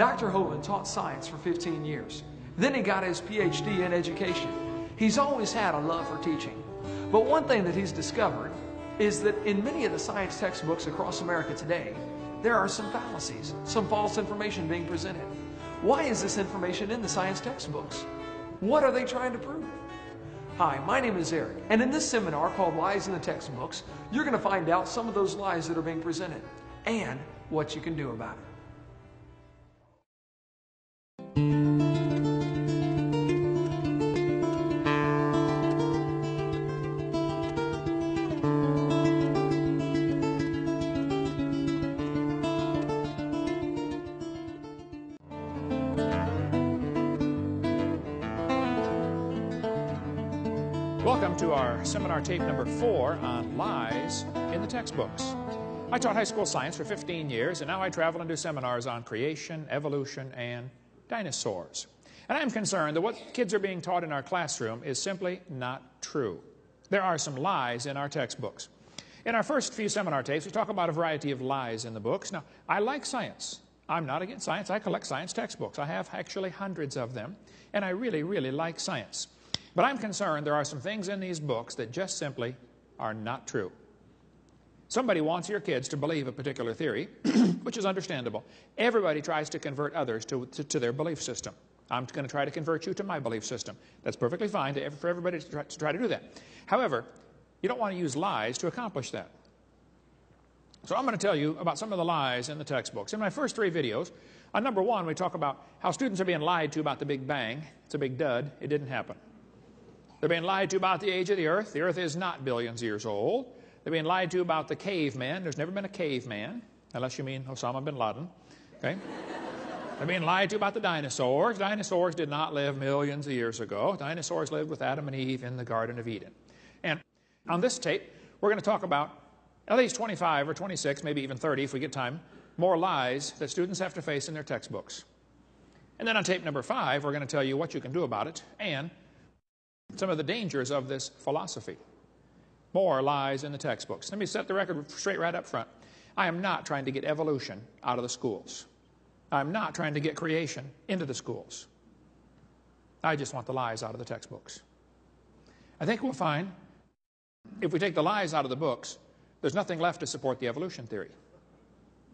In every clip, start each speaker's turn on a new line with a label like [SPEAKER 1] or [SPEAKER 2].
[SPEAKER 1] Dr. Hovind taught science for 15 years. Then he got his PhD in education. He's always had a love for teaching. But one thing that he's discovered is that in many of the science textbooks across America today, there are some fallacies, some false information being presented. Why is this information in the science textbooks? What are they trying to prove? Hi, my name is Eric, and in this seminar called Lies in the Textbooks, you're going to find out some of those lies that are being presented and what you can do about it.
[SPEAKER 2] Welcome to our seminar tape number 4 on lies in the textbooks. I taught high school science for 15 years, and now I travel and do seminars on creation, evolution, and dinosaurs. And I'm concerned that what kids are being taught in our classroom is simply not true. There are some lies in our textbooks. In our first few seminar tapes, we talk about a variety of lies in the books. Now, I like science. I'm not against science. I collect science textbooks. I have actually hundreds of them, and I really, really like science. But I'm concerned there are some things in these books that just simply are not true. Somebody wants your kids to believe a particular theory, which is understandable. Everybody tries to convert others to their belief system. I'm going to try to convert you to my belief system. That's perfectly fine for everybody to try to do that. However, you don't want to use lies to accomplish that. So I'm going to tell you about some of the lies in the textbooks. In my first 3 videos, on number 1, we talk about how students are being lied to about the Big Bang. It's a big dud. It didn't happen. They're being lied to about the age of the earth. The earth is not billions of years old. They're being lied to about the caveman. There's never been a caveman, unless you mean Osama bin Laden. Okay? They're being lied to about the dinosaurs. Dinosaurs did not live millions of years ago. Dinosaurs lived with Adam and Eve in the Garden of Eden. And on this tape, we're going to talk about at least 25 or 26, maybe even 30 if we get time, more lies that students have to face in their textbooks. And then on tape number 5, we're going to tell you what you can do about it and some of the dangers of this philosophy. More lies in the textbooks. Let me set the record straight right up front. I am not trying to get evolution out of the schools. I'm not trying to get creation into the schools. I just want the lies out of the textbooks. I think we'll find if we take the lies out of the books, there's nothing left to support the evolution theory.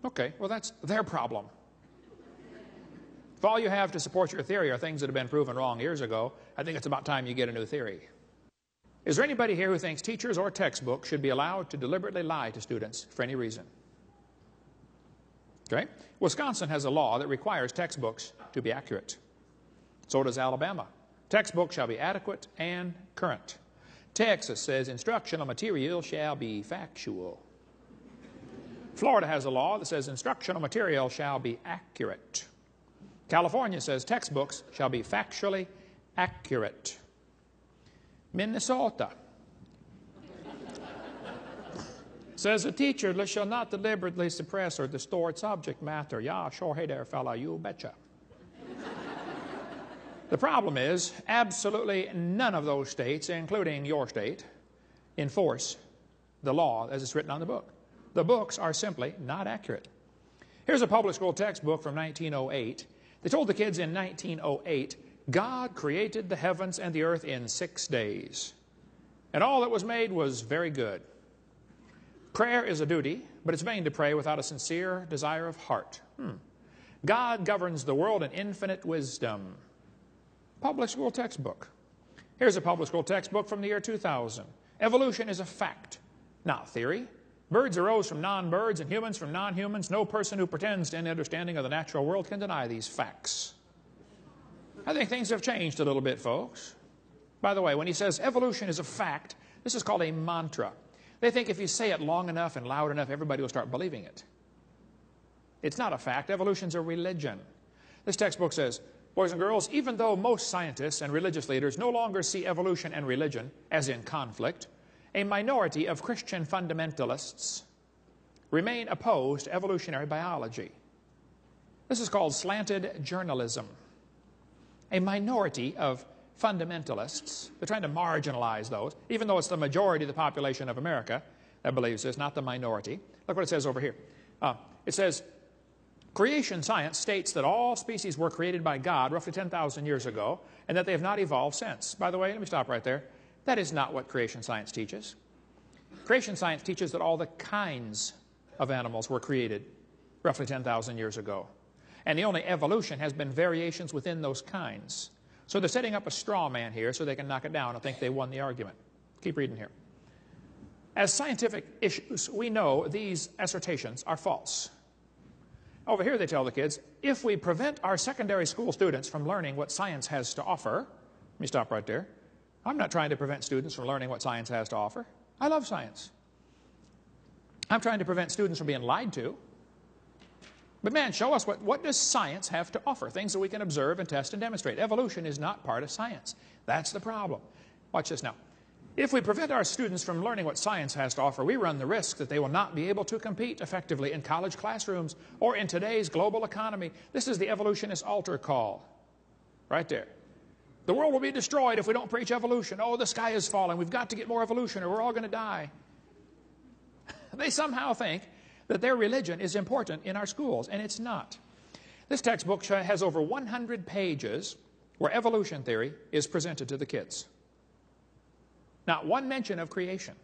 [SPEAKER 2] Okay, well that's their problem. If all you have to support your theory are things that have been proven wrong years ago, I think it's about time you get a new theory. Is there anybody here who thinks teachers or textbooks should be allowed to deliberately lie to students for any reason? Okay? Wisconsin has a law that requires textbooks to be accurate. So does Alabama. Textbooks shall be adequate and current. Texas says instructional material shall be factual. Florida has a law that says instructional material shall be accurate. California says textbooks shall be factually accurate. Minnesota says a teacher shall not deliberately suppress or distort subject matter. Yeah, sure, hey there, fella, you betcha. The problem is absolutely none of those states, including your state, enforce the law as it's written on the book. The books are simply not accurate. Here's a public school textbook from 1908. They told the kids in 1908, God created the heavens and the earth in 6 days, and all that was made was very good. Prayer is a duty, but it's vain to pray without a sincere desire of heart. God governs the world in infinite wisdom. Public school textbook. Here's a public school textbook from the year 2000. Evolution is a fact, not theory. Birds arose from non-birds and humans from non-humans. No person who pretends to any understanding of the natural world can deny these facts. I think things have changed a little bit, folks. By the way, when he says evolution is a fact, this is called a mantra. They think if you say it long enough and loud enough, everybody will start believing it. It's not a fact. Evolution's a religion. This textbook says, boys and girls, even though most scientists and religious leaders no longer see evolution and religion as in conflict, a minority of Christian fundamentalists remain opposed to evolutionary biology. This is called slanted journalism. A minority of fundamentalists, they're trying to marginalize those, even though it's the majority of the population of America that believes this, not the minority. Look what it says over here. It says, Creation science states that all species were created by God roughly 10,000 years ago and that they have not evolved since. By the way, let me stop right there. That is not what creation science teaches. Creation science teaches that all the kinds of animals were created roughly 10,000 years ago. And the only evolution has been variations within those kinds. So they're setting up a straw man here so they can knock it down and think they won the argument. Keep reading here. As scientific issues, we know these assertions are false. Over here they tell the kids, if we prevent our secondary school students from learning what science has to offer, let me stop right there. I'm not trying to prevent students from learning what science has to offer. I love science. I'm trying to prevent students from being lied to. But man, show us what does science have to offer? Things that we can observe and test and demonstrate. Evolution is not part of science. That's the problem. Watch this now. If we prevent our students from learning what science has to offer, we run the risk that they will not be able to compete effectively in college classrooms or in today's global economy. This is the evolutionist altar call. Right there. The world will be destroyed if we don't preach evolution. Oh, the sky is falling. We've got to get more evolution or we're all going to die. They somehow think that their religion is important in our schools, and it's not. This textbook has over 100 pages where evolution theory is presented to the kids. Not one mention of creation.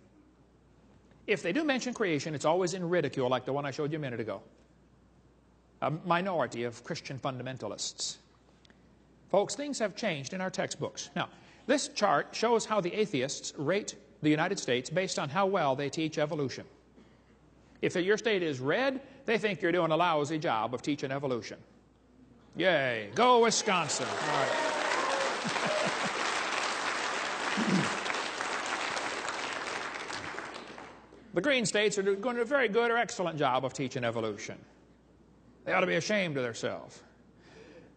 [SPEAKER 2] If they do mention creation, it's always in ridicule, like the one I showed you a minute ago. A minority of Christian fundamentalists. Folks, things have changed in our textbooks. Now, this chart shows how the atheists rate the United States based on how well they teach evolution. If your state is red, they think you're doing a lousy job of teaching evolution. Yay. Go Wisconsin. All right. The green states are doing a very good or excellent job of teaching evolution. They ought to be ashamed of themselves.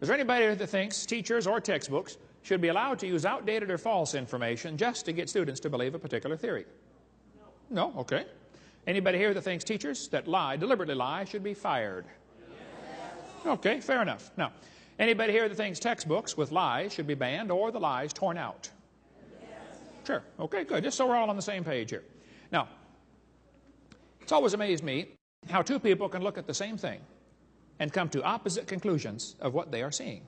[SPEAKER 2] Is there anybody that thinks teachers or textbooks should be allowed to use outdated or false information just to get students to believe a particular theory? No? Okay. Anybody here that thinks teachers that lie, deliberately lie, should be fired? Okay, fair enough. Now, anybody here that thinks textbooks with lies should be banned or the lies torn out? Sure. Okay, good. Just so we're all on the same page here. Now, it's always amazed me how two people can look at the same thing and come to opposite conclusions of what they are seeing.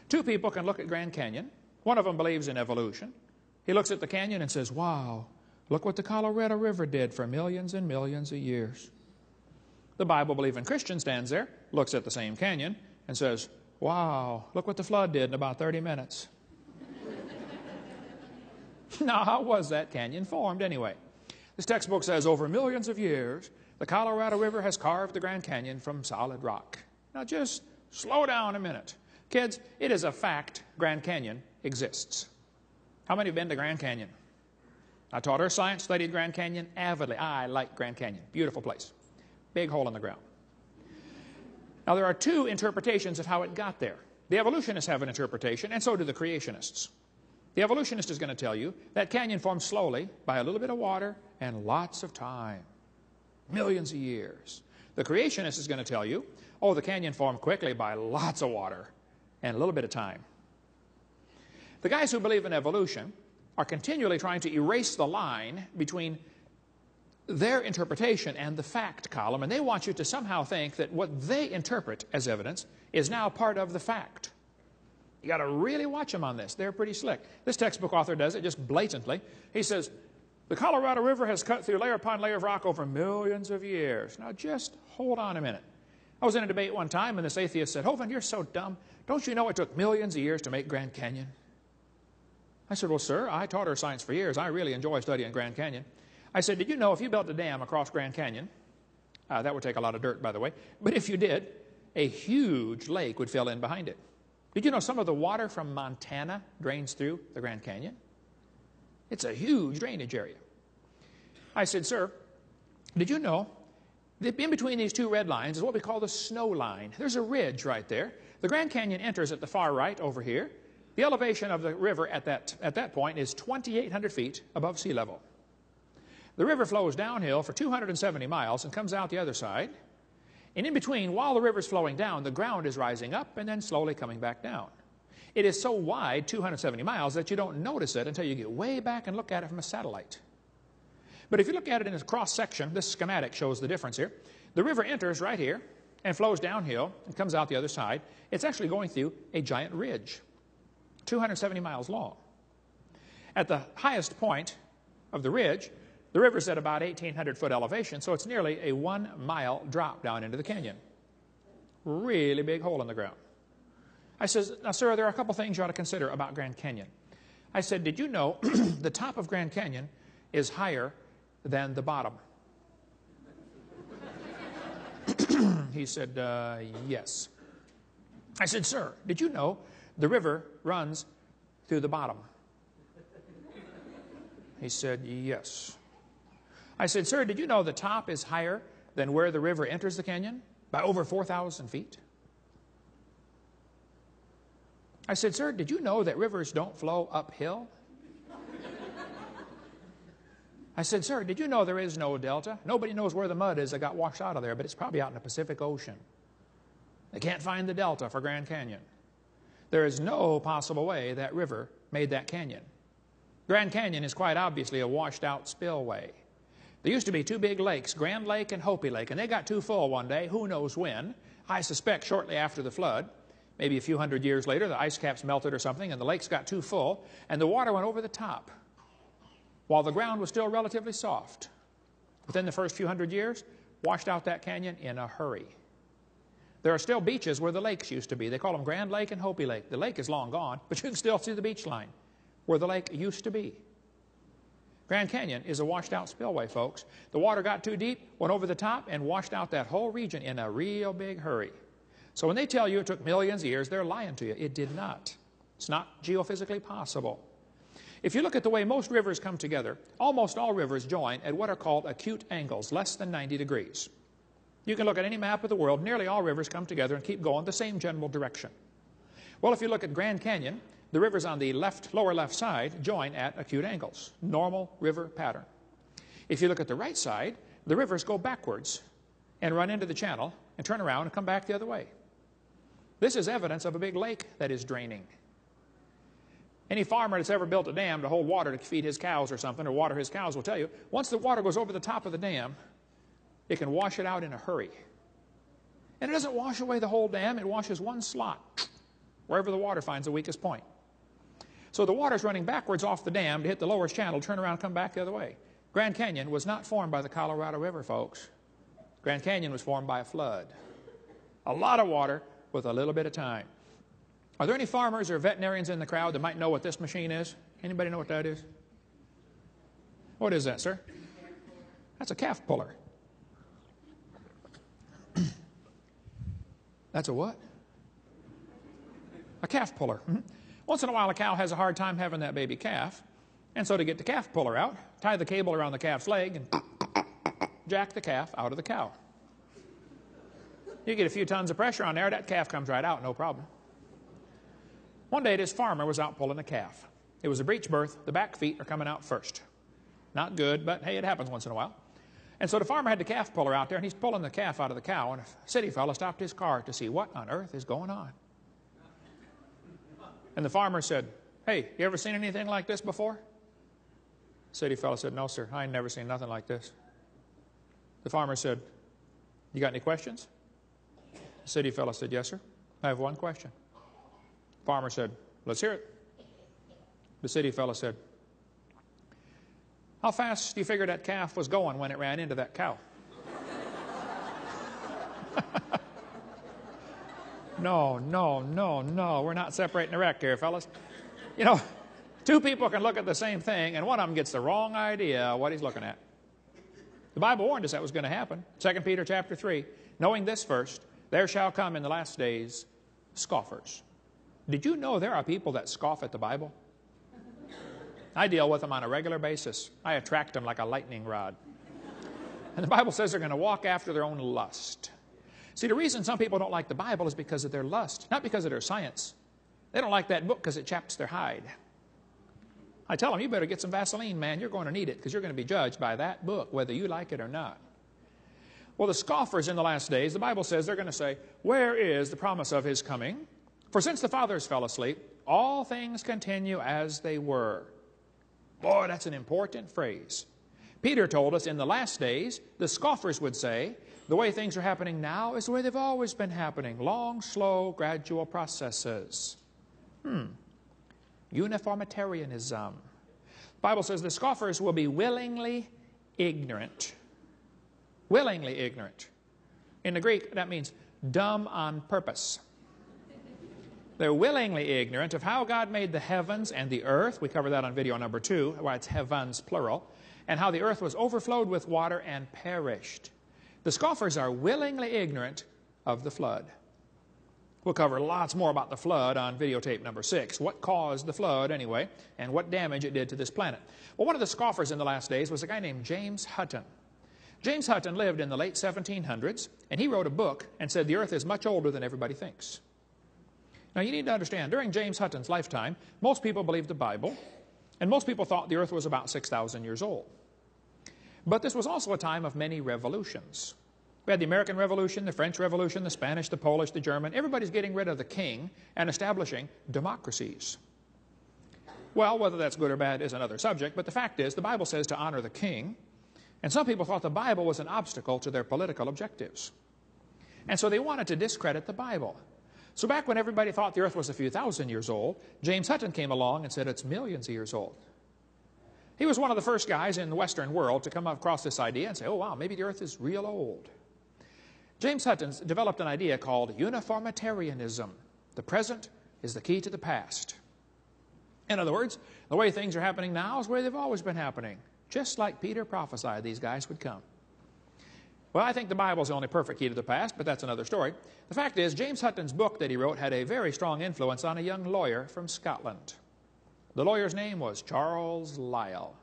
[SPEAKER 2] Two people can look at Grand Canyon. One of them believes in evolution. He looks at the canyon and says, wow, look what the Colorado River did for millions and millions of years. The Bible-believing Christian stands there, looks at the same canyon, and says, wow, look what the flood did in about 30 minutes. Now, how was that canyon formed anyway? This textbook says over millions of years, the Colorado River has carved the Grand Canyon from solid rock. Now just slow down a minute. Kids, it is a fact Grand Canyon exists. How many have been to Grand Canyon? I taught earth science, studied Grand Canyon avidly. I like Grand Canyon. Beautiful place. Big hole in the ground. Now there are two interpretations of how it got there. The evolutionists have an interpretation, and so do the creationists. The evolutionist is going to tell you that canyon formed slowly by a little bit of water and lots of time. Millions of years. The creationist is going to tell you, oh, the canyon formed quickly by lots of water and a little bit of time. The guys who believe in evolution are continually trying to erase the line between their interpretation and the fact column, and they want you to somehow think that what they interpret as evidence is now part of the fact. You got to really watch them on this. They're pretty slick. This textbook author does it just blatantly. He says, the Colorado River has cut through layer upon layer of rock over millions of years. Now just hold on a minute. I was in a debate one time and this atheist said, Hovind, you're so dumb. Don't you know it took millions of years to make Grand Canyon? I said, well, sir, I taught earth science for years. I really enjoy studying Grand Canyon. I said, did you know if you built a dam across Grand Canyon, that would take a lot of dirt, by the way, but if you did, a huge lake would fill in behind it. Did you know some of the water from Montana drains through the Grand Canyon? It's a huge drainage area. I said, sir, did you know that in between these two red lines is what we call the snow line? There's a ridge right there. The Grand Canyon enters at the far right over here. The elevation of the river at that point is 2,800 feet above sea level. The river flows downhill for 270 miles and comes out the other side. And in between, while the river's flowing down, the ground is rising up and then slowly coming back down. It is so wide, 270 miles, that you don't notice it until you get way back and look at it from a satellite. But if you look at it in a cross-section, this schematic shows the difference here. The river enters right here, and flows downhill and comes out the other side. It's actually going through a giant ridge, 270 miles long. At the highest point of the ridge, the river's at about 1,800-foot elevation, so it's nearly a 1-mile drop down into the canyon. Really big hole in the ground. I says, now, sir, there are a couple things you ought to consider about Grand Canyon. I said, did you know the top of Grand Canyon is higher than the bottom? He said, yes. I said, sir, did you know the river runs through the bottom? He said, yes. I said, sir, did you know the top is higher than where the river enters the canyon by over 4,000 feet? I said, sir, did you know that rivers don't flow uphill? I said, sir, did you know there is no delta? Nobody knows where the mud is that got washed out of there, but it's probably out in the Pacific Ocean. They can't find the delta for Grand Canyon. There is no possible way that river made that canyon. Grand Canyon is quite obviously a washed-out spillway. There used to be two big lakes, Grand Lake and Hopi Lake, and they got too full one day, who knows when. I suspect shortly after the flood. Maybe a few hundred years later, the ice caps melted or something, and the lakes got too full, and the water went over the top, while the ground was still relatively soft. Within the first few hundred years, washed out that canyon in a hurry. There are still beaches where the lakes used to be. They call them Grand Lake and Hopi Lake. The lake is long gone, but you can still see the beach line where the lake used to be. Grand Canyon is a washed-out spillway, folks. The water got too deep, went over the top, and washed out that whole region in a real big hurry. So when they tell you it took millions of years, they're lying to you. It did not. It's not geophysically possible. If you look at the way most rivers come together, almost all rivers join at what are called acute angles, less than 90 degrees. You can look at any map of the world, nearly all rivers come together and keep going the same general direction. Well, if you look at Grand Canyon, the rivers on the lower left side join at acute angles, normal river pattern. If you look at the right side, the rivers go backwards and run into the channel and turn around and come back the other way. This is evidence of a big lake that is draining. Any farmer that's ever built a dam to hold water to feed his cows or something, or water his cows, will tell you, once the water goes over the top of the dam, it can wash it out in a hurry. And it doesn't wash away the whole dam, it washes one slot, wherever the water finds the weakest point. So the water's running backwards off the dam to hit the lower channel, turn around, come back the other way. Grand Canyon was not formed by the Colorado River, folks. Grand Canyon was formed by a flood. A lot of water with a little bit of time. Are there any farmers or veterinarians in the crowd that might know what this machine is? Anybody know what that is? What is that, sir? That's a calf puller. That's a what? A calf puller. Once in a while, a cow has a hard time having that baby calf, and so to get the calf puller out, tie the cable around the calf's leg and jack the calf out of the cow. You get a few tons of pressure on there, that calf comes right out, no problem. One day, this farmer was out pulling a calf. It was a breech birth. The back feet are coming out first. Not good, but hey, it happens once in a while. And so the farmer had the calf puller out there, and he's pulling the calf out of the cow, and a city fellow stopped his car to see what on earth is going on. And the farmer said, hey, you ever seen anything like this before? The city fellow said, no, sir, I ain't never seen nothing like this. The farmer said, you got any questions? The city fellow said, yes, sir, I have one question. The farmer said, let's hear it. The city fellow said, how fast do you figure that calf was going when it ran into that cow? No, we're not separating the wreck here, fellas. You know, two people can look at the same thing, and one of them gets the wrong idea of what he's looking at. The Bible warned us that was going to happen. 2 Peter chapter 3, knowing this first, there shall come in the last days scoffers. Did you know there are people that scoff at the Bible? I deal with them on a regular basis. I attract them like a lightning rod. And the Bible says they're going to walk after their own lust. See, the reason some people don't like the Bible is because of their lust, not because of their science. They don't like that book because it chaps their hide. I tell them, you better get some Vaseline, man. You're going to need it because you're going to be judged by that book, whether you like it or not. Well, the scoffers in the last days, the Bible says they're going to say, where is the promise of his coming? For since the fathers fell asleep, all things continue as they were. Boy, that's an important phrase. Peter told us in the last days, the scoffers would say, The way things are happening now is the way they've always been happening. Long, slow, gradual processes. Uniformitarianism. The Bible says the scoffers will be willingly ignorant. Willingly ignorant. In the Greek, that means dumb on purpose. They're willingly ignorant of how God made the heavens and the earth. We covered that on video number 2, why it's heavens, plural. And how the earth was overflowed with water and perished. The scoffers are willingly ignorant of the flood. We'll cover lots more about the flood on videotape number 6. What caused the flood, anyway, and what damage it did to this planet. Well, one of the scoffers in the last days was a guy named James Hutton. James Hutton lived in the late 1700s, and he wrote a book and said the earth is much older than everybody thinks. Now, you need to understand, during James Hutton's lifetime, most people believed the Bible, and most people thought the earth was about 6,000 years old. But this was also a time of many revolutions. We had the American Revolution, the French Revolution, the Spanish, the Polish, the German. Everybody's getting rid of the king and establishing democracies. Well, whether that's good or bad is another subject, but the fact is the Bible says to honor the king, and some people thought the Bible was an obstacle to their political objectives. And so they wanted to discredit the Bible. So back when everybody thought the earth was a few thousand years old, James Hutton came along and said it's millions of years old. He was one of the first guys in the Western world to come across this idea and say, oh wow, maybe the earth is real old. James Hutton developed an idea called uniformitarianism. The present is the key to the past. In other words, the way things are happening now is the way they've always been happening. Just like Peter prophesied these guys would come. Well, I think the Bible is the only perfect key to the past, but that's another story. The fact is, James Hutton's book that he wrote had a very strong influence on a young lawyer from Scotland. The lawyer's name was Charles Lyell.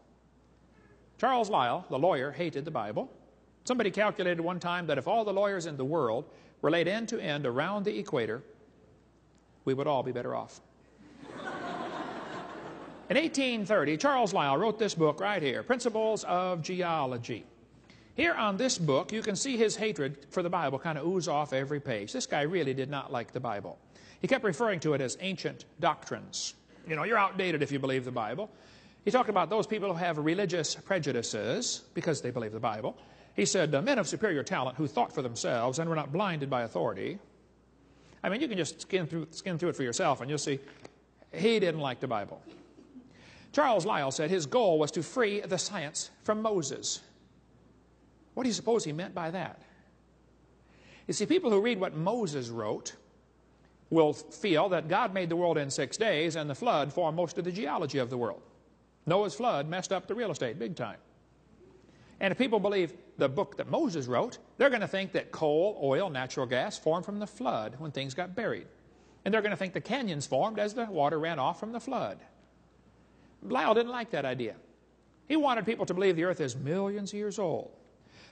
[SPEAKER 2] Charles Lyell, the lawyer, hated the Bible. Somebody calculated one time that if all the lawyers in the world were laid end to end around the equator, we would all be better off. In 1830, Charles Lyell wrote this book right here, Principles of Geology. Here on this book, you can see his hatred for the Bible kind of ooze off every page. This guy really did not like the Bible. He kept referring to it as ancient doctrines. You know, you're outdated if you believe the Bible. He talked about those people who have religious prejudices because they believe the Bible. He said, men of superior talent who thought for themselves and were not blinded by authority. I mean, you can just skim through it for yourself and you'll see he didn't like the Bible. Charles Lyell said his goal was to free the science from Moses. What do you suppose he meant by that? You see, people who read what Moses wrote will feel that God made the world in 6 days and the flood formed most of the geology of the world. Noah's flood messed up the real estate big time. And if people believe the book that Moses wrote, they're going to think that coal, oil, natural gas formed from the flood when things got buried. And they're going to think the canyons formed as the water ran off from the flood. Lyell didn't like that idea. He wanted people to believe the earth is millions of years old.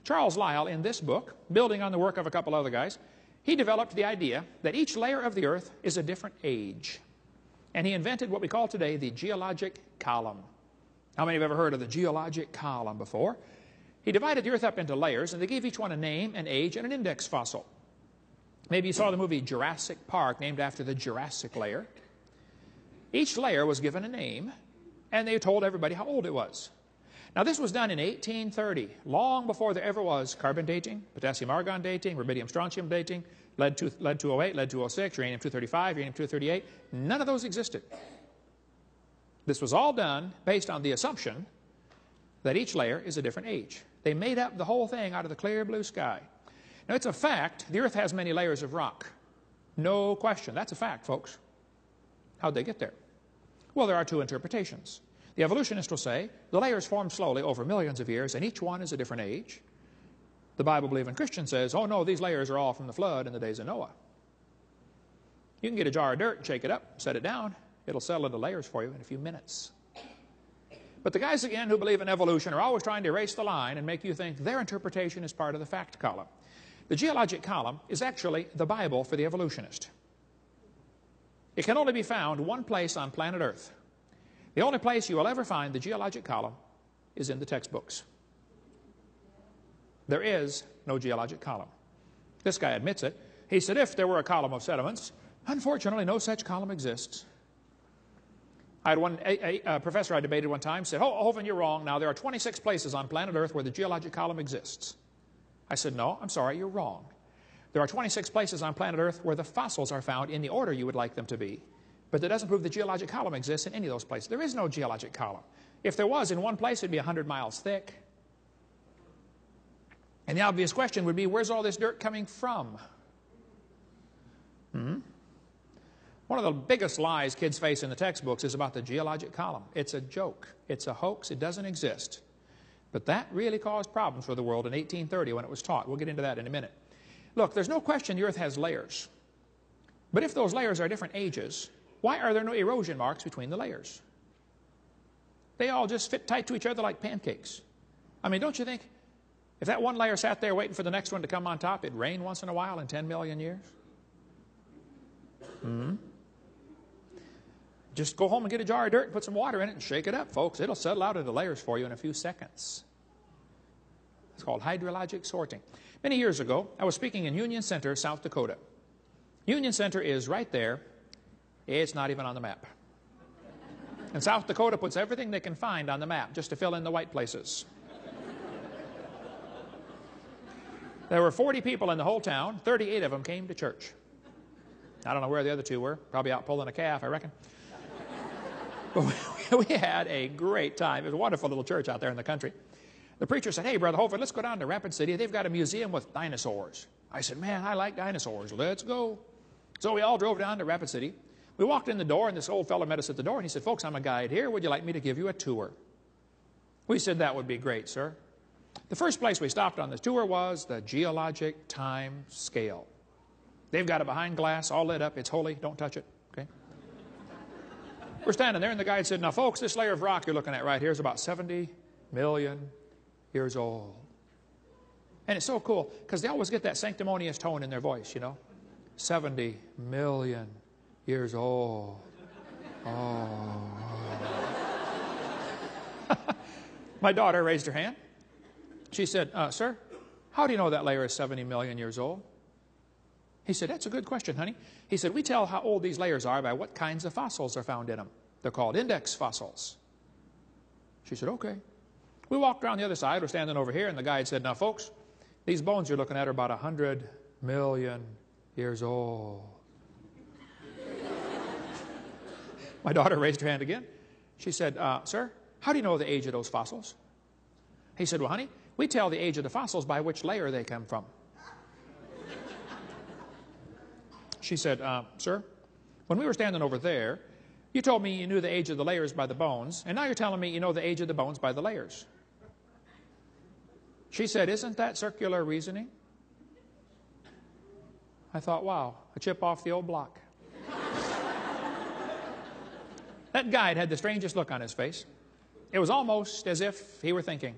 [SPEAKER 2] Charles Lyell, in this book, building on the work of a couple other guys, he developed the idea that each layer of the earth is a different age. And he invented what we call today the geologic column. How many have ever heard of the geologic column before? He divided the earth up into layers, and they gave each one a name, an age, and an index fossil. Maybe you saw the movie Jurassic Park, named after the Jurassic layer. Each layer was given a name, and they told everybody how old it was. Now, this was done in 1830, long before there ever was carbon dating, potassium-argon dating, rubidium-strontium dating, lead-208, lead-206, uranium-235, uranium-238. None of those existed. This was all done based on the assumption that each layer is a different age. They made up the whole thing out of the clear blue sky. Now, it's a fact the earth has many layers of rock. No question. That's a fact, folks. How'd they get there? Well, there are two interpretations. The evolutionists will say the layers formed slowly over millions of years, and each one is a different age. The Bible-believing Christian says, oh no, these layers are all from the flood in the days of Noah. You can get a jar of dirt, shake it up, set it down. It'll settle into layers for you in a few minutes. But the guys, again, who believe in evolution are always trying to erase the line and make you think their interpretation is part of the fact column. The geologic column is actually the Bible for the evolutionist. It can only be found one place on planet Earth. The only place you will ever find the geologic column is in the textbooks. There is no geologic column. This guy admits it. He said if there were a column of sediments, unfortunately no such column exists. I had a professor I debated one time said, oh, Hovind, you're wrong. Now, there are 26 places on planet Earth where the geologic column exists. I said, no, I'm sorry, you're wrong. There are 26 places on planet Earth where the fossils are found in the order you would like them to be. But that doesn't prove the geologic column exists in any of those places. There is no geologic column. If there was in one place, it'd be 100 miles thick. And the obvious question would be, where's all this dirt coming from? One of the biggest lies kids face in the textbooks is about the geologic column. It's a joke. It's a hoax. It doesn't exist. But that really caused problems for the world in 1830 when it was taught. We'll get into that in a minute. Look, there's no question the Earth has layers. But if those layers are different ages, why are there no erosion marks between the layers? They all just fit tight to each other like pancakes. I mean, don't you think if that one layer sat there waiting for the next one to come on top, it'd rain once in a while in 10 million years? Just go home and get a jar of dirt and put some water in it and shake it up, folks. It'll settle out into layers for you in a few seconds. It's called hydrologic sorting. Many years ago, I was speaking in Union Center, South Dakota. Union Center is right there. It's not even on the map. And South Dakota puts everything they can find on the map just to fill in the white places. There were 40 people in the whole town. 38 of them came to church. I don't know where the other two were. Probably out pulling a calf, I reckon. But we had a great time. It was a wonderful little church out there in the country. The preacher said, hey, Brother Hovind, let's go down to Rapid City. They've got a museum with dinosaurs. I said, man, I like dinosaurs. Let's go. So we all drove down to Rapid City. We walked in the door, and this old fellow met us at the door, and he said, folks, I'm a guide here. Would you like me to give you a tour? We said, that would be great, sir. The first place we stopped on this tour was the geologic time scale. They've got it behind glass, all lit up. It's holy. Don't touch it. Okay? We're standing there, and the guide said, now, folks, this layer of rock you're looking at right here is about 70 million years old. And it's so cool, because they always get that sanctimonious tone in their voice, you know. 70 million years old. Oh. My daughter raised her hand. She said, sir, how do you know that layer is 70 million years old? He said, that's a good question, honey. He said, we tell how old these layers are by what kinds of fossils are found in them. They're called index fossils. She said, okay. We walked around the other side. We're standing over here, and the guide said, now, folks, these bones you're looking at are about 100 million years old. My daughter raised her hand again. She said, sir, how do you know the age of those fossils? He said, well, honey, we tell the age of the fossils by which layer they come from. She said, sir, when we were standing over there, you told me you knew the age of the layers by the bones, and now you're telling me you know the age of the bones by the layers. She said, isn't that circular reasoning? I thought, wow, a chip off the old block. That guide had the strangest look on his face. It was almost as if he were thinking.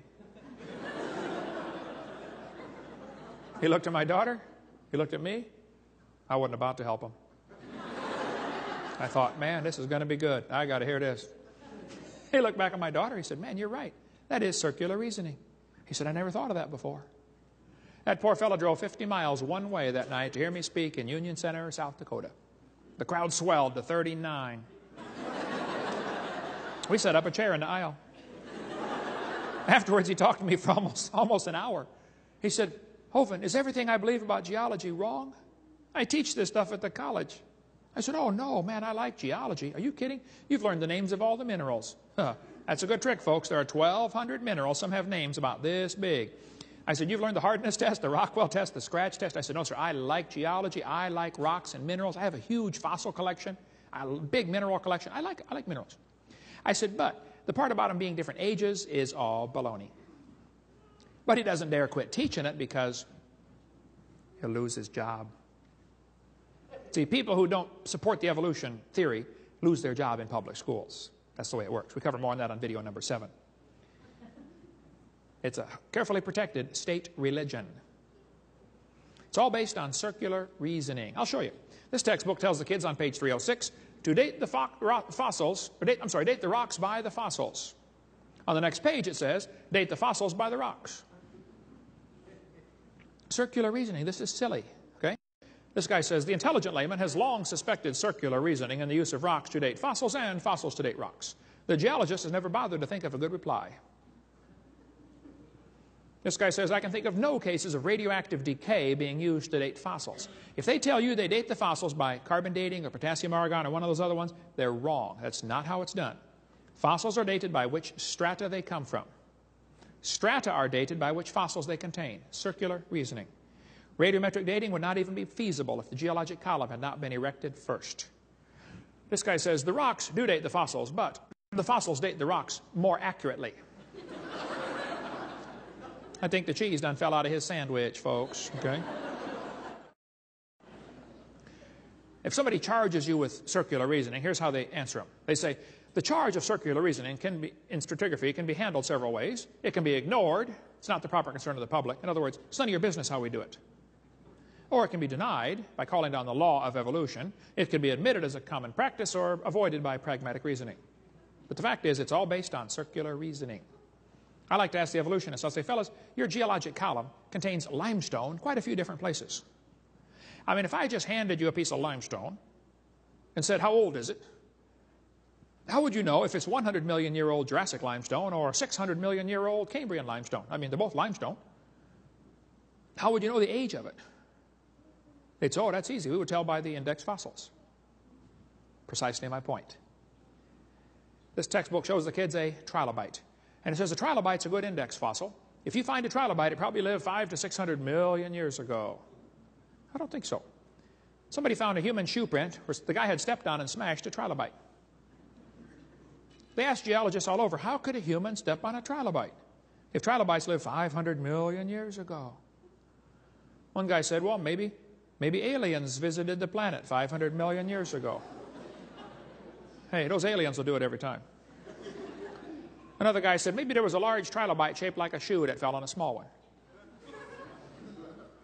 [SPEAKER 2] He looked at my daughter. He looked at me. I wasn't about to help him. I thought, man, this is going to be good. I got to hear this. He looked back at my daughter. He said, man, you're right. That is circular reasoning. He said, I never thought of that before. That poor fellow drove 50 miles one way that night to hear me speak in Union Center, South Dakota. The crowd swelled to 39. We set up a chair in the aisle. Afterwards, he talked to me for almost an hour. He said, Hovind, is everything I believe about geology wrong? I teach this stuff at the college. I said, oh, no, man, I like geology. Are you kidding? You've learned the names of all the minerals. That's a good trick, folks. There are 1,200 minerals. Some have names about this big. I said, you've learned the hardness test, the Rockwell test, the scratch test. I said, no, sir, I like geology. I like rocks and minerals. I have a huge fossil collection, a big mineral collection. I like minerals. I said, but the part about them being different ages is all baloney. But he doesn't dare quit teaching it because he'll lose his job. See, people who don't support the evolution theory lose their job in public schools. That's the way it works. We cover more on that on video number 7. It's a carefully protected state religion. It's all based on circular reasoning. I'll show you. This textbook tells the kids on page 306 to date the date the rocks by the fossils. On the next page it says, date the fossils by the rocks. Circular reasoning. This is silly. Okay? This guy says, the intelligent layman has long suspected circular reasoning in the use of rocks to date fossils and fossils to date rocks. The geologist has never bothered to think of a good reply. This guy says, I can think of no cases of radioactive decay being used to date fossils. If they tell you they date the fossils by carbon dating or potassium argon or one of those other ones, they're wrong. That's not how it's done. Fossils are dated by which strata they come from. Strata are dated by which fossils they contain. Circular reasoning. Radiometric dating would not even be feasible if the geologic column had not been erected first. This guy says, the rocks do date the fossils, but the fossils date the rocks more accurately. I think the cheese done fell out of his sandwich, folks, okay? If somebody charges you with circular reasoning, here's how they answer them. They say, the charge of circular reasoning can be, in stratigraphy, can be handled several ways. It can be ignored. It's not the proper concern of the public. In other words, it's none of your business how we do it. Or it can be denied by calling down the law of evolution. It can be admitted as a common practice or avoided by pragmatic reasoning. But the fact is, it's all based on circular reasoning. I like to ask the evolutionists, I'll say, fellas, your geologic column contains limestone quite a few different places. I mean, if I just handed you a piece of limestone and said, how old is it? How would you know if it's 100 million year old Jurassic limestone or 600 million year old Cambrian limestone? I mean, they're both limestone. How would you know the age of it? They'd say, oh, that's easy. We would tell by the index fossils. Precisely my point. This textbook shows the kids a trilobite. And it says a trilobite's a good index fossil. If you find a trilobite, it probably lived 500 to 600 million years ago. I don't think so. Somebody found a human shoe print where the guy had stepped on and smashed a trilobite. They asked geologists all over, how could a human step on a trilobite if trilobites lived 500 million years ago? One guy said, well, maybe aliens visited the planet 500 million years ago. Hey, those aliens will do it every time. Another guy said, maybe there was a large trilobite shaped like a shoe that fell on a small one.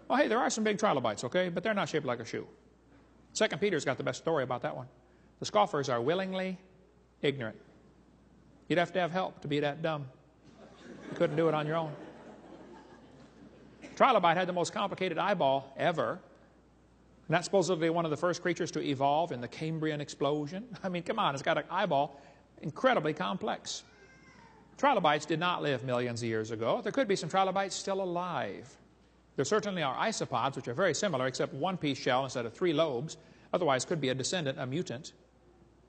[SPEAKER 2] Well, hey, there are some big trilobites, okay, but they're not shaped like a shoe. 2 Peter's got the best story about that one. The scoffers are willingly ignorant. You'd have to have help to be that dumb. You couldn't do it on your own. Trilobite had the most complicated eyeball ever. And that's supposedly one of the first creatures to evolve in the Cambrian explosion. I mean, come on, it's got an eyeball incredibly complex. Trilobites did not live millions of years ago. There could be some trilobites still alive. There certainly are isopods, which are very similar, except one-piece shell instead of 3 lobes. Otherwise, could be a descendant, a mutant,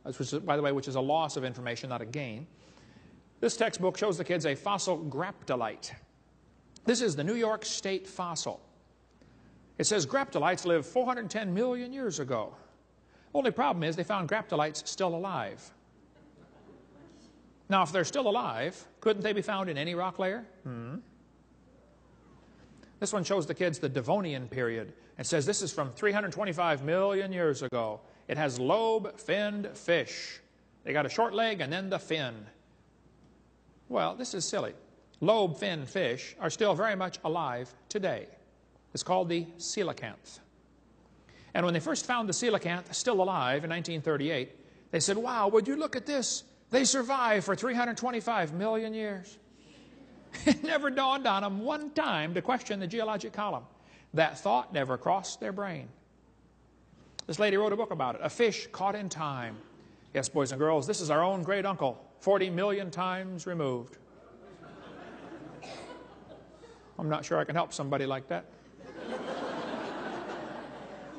[SPEAKER 2] which is, by the way, which is a loss of information, not a gain. This textbook shows the kids a fossil graptolite. This is the New York State fossil. It says graptolites lived 410 million years ago. Only problem is they found graptolites still alive. Now, if they're still alive, couldn't they be found in any rock layer? This one shows the kids the Devonian period. It says this is from 325 million years ago. It has lobe-finned fish. They got a short leg and then the fin. Well, this is silly. Lobe-finned fish are still very much alive today. It's called the coelacanth. And when they first found the coelacanth still alive in 1938, they said, wow, would you look at this? They survived for 325 million years. It never dawned on them one time to question the geologic column. That thought never crossed their brain. This lady wrote a book about it, A Fish Caught in Time. Yes, boys and girls, this is our own great uncle, 40 million times removed. I'm not sure I can help somebody like that.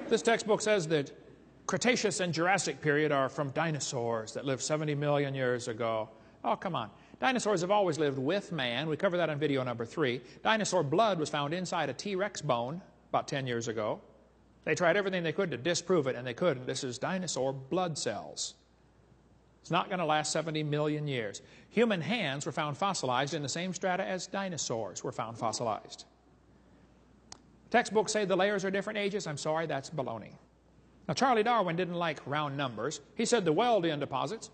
[SPEAKER 2] This textbook says that Cretaceous and Jurassic period are from dinosaurs that lived 70 million years ago. Oh, come on. Dinosaurs have always lived with man. We covered that on video number 3. Dinosaur blood was found inside a T-Rex bone about 10 years ago. They tried everything they could to disprove it, and they couldn't. This is dinosaur blood cells. It's not going to last 70 million years. Human hands were found fossilized in the same strata as dinosaurs were found fossilized. Textbooks say the layers are different ages. I'm sorry, that's baloney. Now, Charlie Darwin didn't like round numbers. He said the Wealdian deposits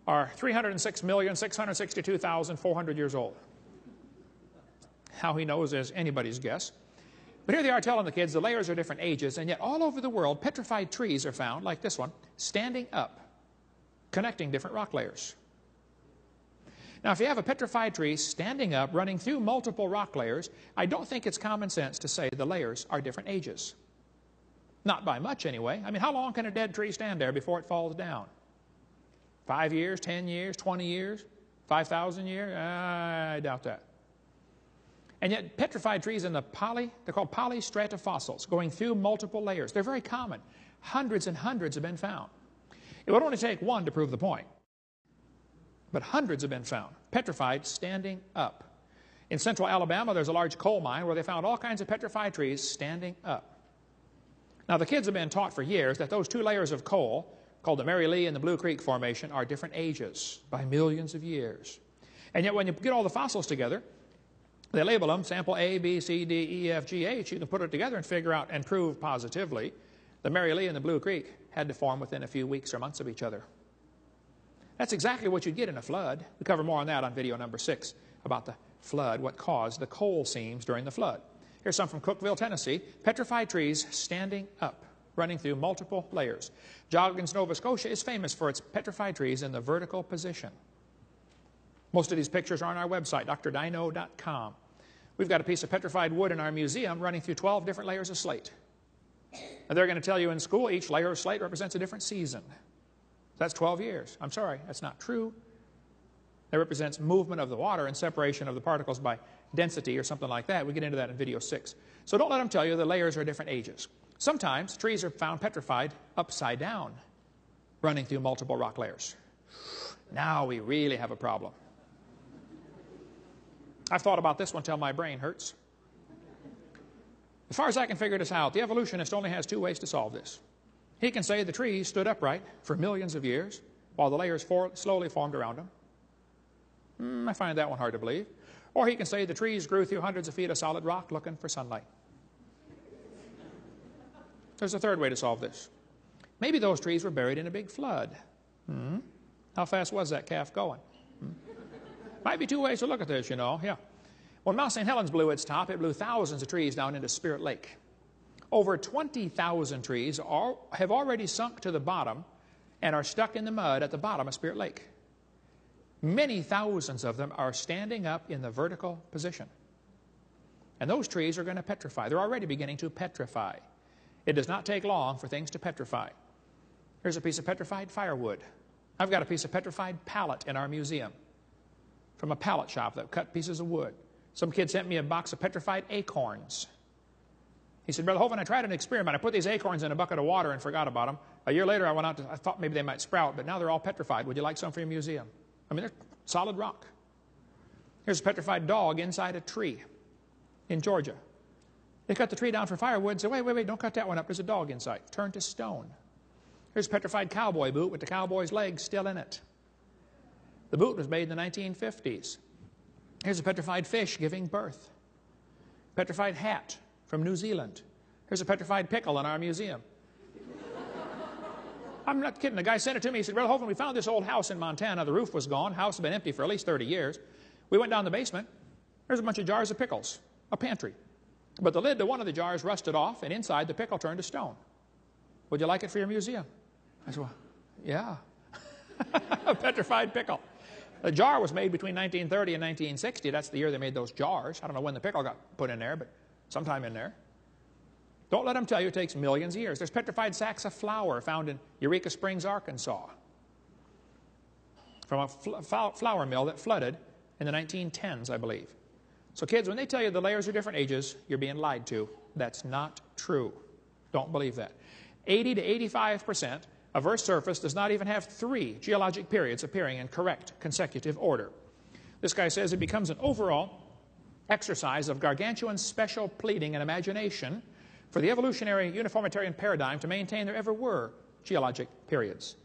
[SPEAKER 2] are 306,662,400 years old. How he knows is anybody's guess. But here they are telling the kids the layers are different ages, and yet all over the world, petrified trees are found, like this one, standing up, connecting different rock layers. Now, if you have a petrified tree standing up, running through multiple rock layers, I don't think it's common sense to say the layers are different ages. Not by much, anyway. I mean, how long can a dead tree stand there before it falls down? 5 years, 10 years, 20 years, 5,000 years? I doubt that. And yet petrified trees in they're called polystratifossils, going through multiple layers. They're very common. Hundreds and hundreds have been found. It would only take one to prove the point. But hundreds have been found, petrified, standing up. In central Alabama, there's a large coal mine where they found all kinds of petrified trees standing up. Now, the kids have been taught for years that those two layers of coal, called the Manualele and the Blue Creek Formation, are different ages by millions of years. And yet when you get all the fossils together, they label them sample A, B, C, D, E, F, G, H. You can put it together and figure out and prove positively the Manualele and the Blue Creek had to form within a few weeks or months of each other. That's exactly what you'd get in a flood. We cover more on that on video number 6 about the flood, what caused the coal seams during the flood. Here's some from Cookeville, Tennessee. Petrified trees standing up, running through multiple layers. Joggins, Nova Scotia is famous for its petrified trees in the vertical position. Most of these pictures are on our website, drdino.com. We've got a piece of petrified wood in our museum running through 12 different layers of slate. And they're going to tell you in school each layer of slate represents a different season. That's 12 years. I'm sorry, that's not true. That represents movement of the water and separation of the particles by density or something like that. We get into that in video 6. So don't let them tell you the layers are different ages. Sometimes trees are found petrified upside down, running through multiple rock layers. Now we really have a problem. I've thought about this one till my brain hurts. As far as I can figure this out, the evolutionist only has 2 ways to solve this. He can say the trees stood upright for millions of years while the layers slowly formed around them. I find that one hard to believe. Or he can say the trees grew through hundreds of feet of solid rock looking for sunlight. There's a 3rd way to solve this. Maybe those trees were buried in a big flood. How fast was that calf going? Might be 2 ways to look at this, you know. Yeah. When Mount St. Helens blew its top, it blew thousands of trees down into Spirit Lake. Over 20,000 trees have already sunk to the bottom and are stuck in the mud at the bottom of Spirit Lake. Many thousands of them are standing up in the vertical position. And those trees are going to petrify. They're already beginning to petrify. It does not take long for things to petrify. Here's a piece of petrified firewood. I've got a piece of petrified pallet in our museum from a pallet shop that cut pieces of wood. Some kid sent me a box of petrified acorns. He said, Brother Hovind, I tried an experiment. I put these acorns in a bucket of water and forgot about them. A year later, I thought maybe they might sprout, but now they're all petrified. Would you like some for your museum? I mean, they're solid rock. Here's a petrified dog inside a tree in Georgia. They cut the tree down for firewood and said, wait, don't cut that one up. There's a dog inside. Turned to stone. Here's a petrified cowboy boot with the cowboy's legs still in it. The boot was made in the 1950s. Here's a petrified fish giving birth. Petrified hat from New Zealand. Here's a petrified pickle in our museum. I'm not kidding. The guy sent it to me. He said, Brother Hovind, we found this old house in Montana. The roof was gone. House had been empty for at least 30 years. We went down the basement. There's a bunch of jars of pickles, a pantry. But the lid to one of the jars rusted off, and inside the pickle turned to stone. Would you like it for your museum? I said, well, yeah. A petrified pickle. The jar was made between 1930 and 1960. That's the year they made those jars. I don't know when the pickle got put in there, but sometime in there. Don't let them tell you it takes millions of years. There's petrified sacks of flour found in Eureka Springs, Arkansas, from a flour mill that flooded in the 1910s, I believe. So kids, when they tell you the layers are different ages, you're being lied to. That's not true. Don't believe that. 80 to 85% of Earth's surface does not even have 3 geologic periods appearing in correct consecutive order. This guy says it becomes an overall exercise of gargantuan special pleading and imagination for the evolutionary uniformitarian paradigm to maintain there ever were geologic periods.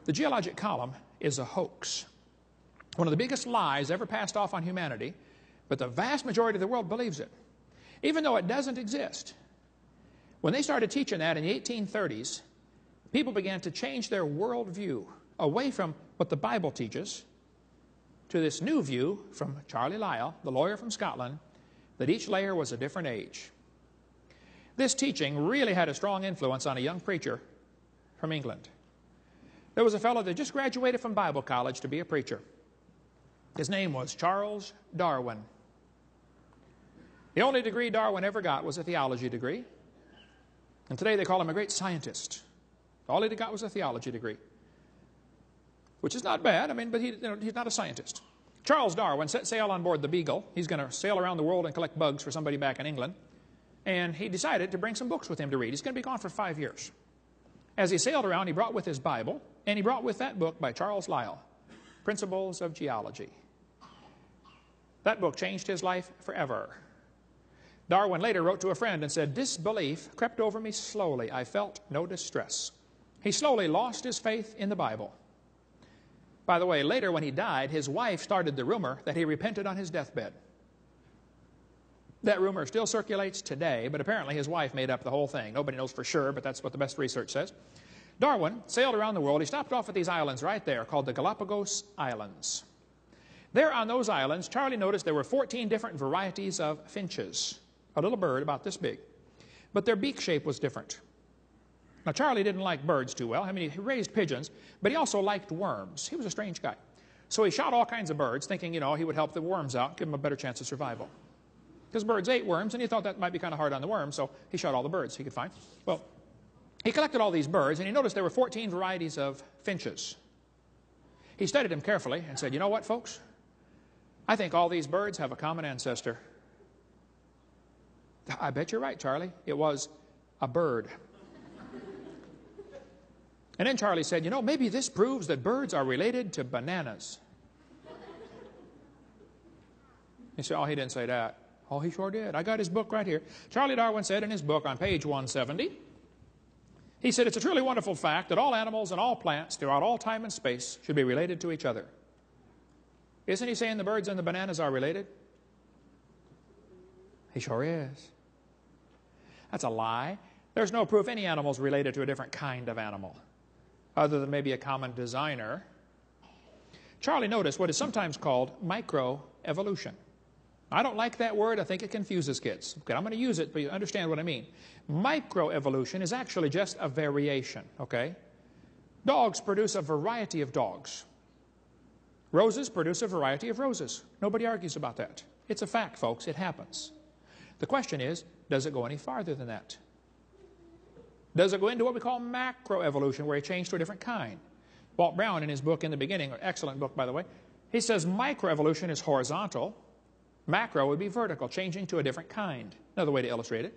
[SPEAKER 2] The geologic column is a hoax. One of the biggest lies ever passed off on humanity, but the vast majority of the world believes it, even though it doesn't exist. When they started teaching that in the 1830s, people began to change their worldview away from what the Bible teaches to this new view from Charlie Lyell, the lawyer from Scotland, that each layer was a different age. This teaching really had a strong influence on a young preacher from England. There was a fellow that just graduated from Bible college to be a preacher. His name was Charles Darwin. The only degree Darwin ever got was a theology degree. And today they call him a great scientist. All he got was a theology degree. which is not bad. I mean, but he's not a scientist. Charles Darwin set sail on board the Beagle. He's going to sail around the world and collect bugs for somebody back in England. And he decided to bring some books with him to read. He's going to be gone for 5 years. As he sailed around, he brought with his Bible, and he brought with that book by Charles Lyell, Principles of Geology. That book changed his life forever. Darwin later wrote to a friend and said, "Disbelief crept over me slowly. I felt no distress." He slowly lost his faith in the Bible. By the way, later when he died, his wife started the rumor that he repented on his deathbed. That rumor still circulates today, but apparently his wife made up the whole thing. Nobody knows for sure, but that's what the best research says. Darwin sailed around the world. He stopped off at these islands right there called the Galapagos Islands. There on those islands, Charlie noticed there were 14 different varieties of finches, a little bird about this big. But their beak shape was different. Now, Charlie didn't like birds too well. I mean, he raised pigeons, but he also liked worms. He was a strange guy. So he shot all kinds of birds, thinking, he would help the worms out, give them a better chance of survival. Because birds ate worms, and he thought that might be kind of hard on the worms, so he shot all the birds he could find. Well, he collected all these birds, and he noticed there were 14 varieties of finches. He studied them carefully and said, "You know what, folks? I think all these birds have a common ancestor." "I bet you're right, Charlie. It was a bird." And then Charlie said, "Maybe this proves that birds are related to bananas." He said, "Oh, he didn't say that." "Oh, he sure did. I got his book right here." Charlie Darwin said in his book on page 170, he said, "It's a truly wonderful fact that all animals and all plants throughout all time and space should be related to each other." Isn't he saying the birds and the bananas are related? He sure is. That's a lie. There's no proof any animal is related to a different kind of animal, other than maybe a common designer. Charlie noticed what is sometimes called microevolution. I don't like that word. I think it confuses kids. Okay, I'm going to use it, but you understand what I mean. Microevolution is actually just a variation, okay? Dogs produce a variety of dogs. Roses produce a variety of roses. Nobody argues about that. It's a fact, folks. It happens. The question is, does it go any farther than that? Does it go into what we call macroevolution, where he changed to a different kind? Walt Brown, in his book in the beginning, an excellent book, by the way, he says microevolution is horizontal. Macro would be vertical, changing to a different kind. Another way to illustrate it.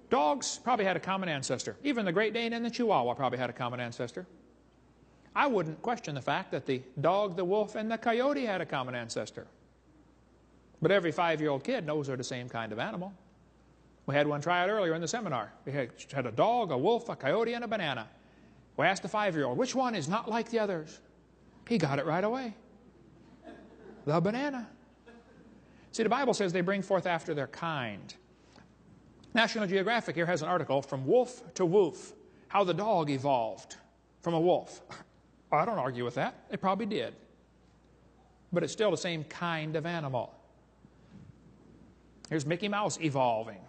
[SPEAKER 2] Dogs probably had a common ancestor. Even the Great Dane and the Chihuahua probably had a common ancestor. I wouldn't question the fact that the dog, the wolf, and the coyote had a common ancestor. But every 5-year-old kid knows they're the same kind of animal. We had one try it earlier in the seminar. We had a dog, a wolf, a coyote, and a banana. We asked the 5-year-old, which one is not like the others? He got it right away. The banana. See, the Bible says they bring forth after their kind. National Geographic here has an article, From Wolf to Woof, how the dog evolved from a wolf. I don't argue with that. It probably did. But it's still the same kind of animal. Here's Mickey Mouse evolving.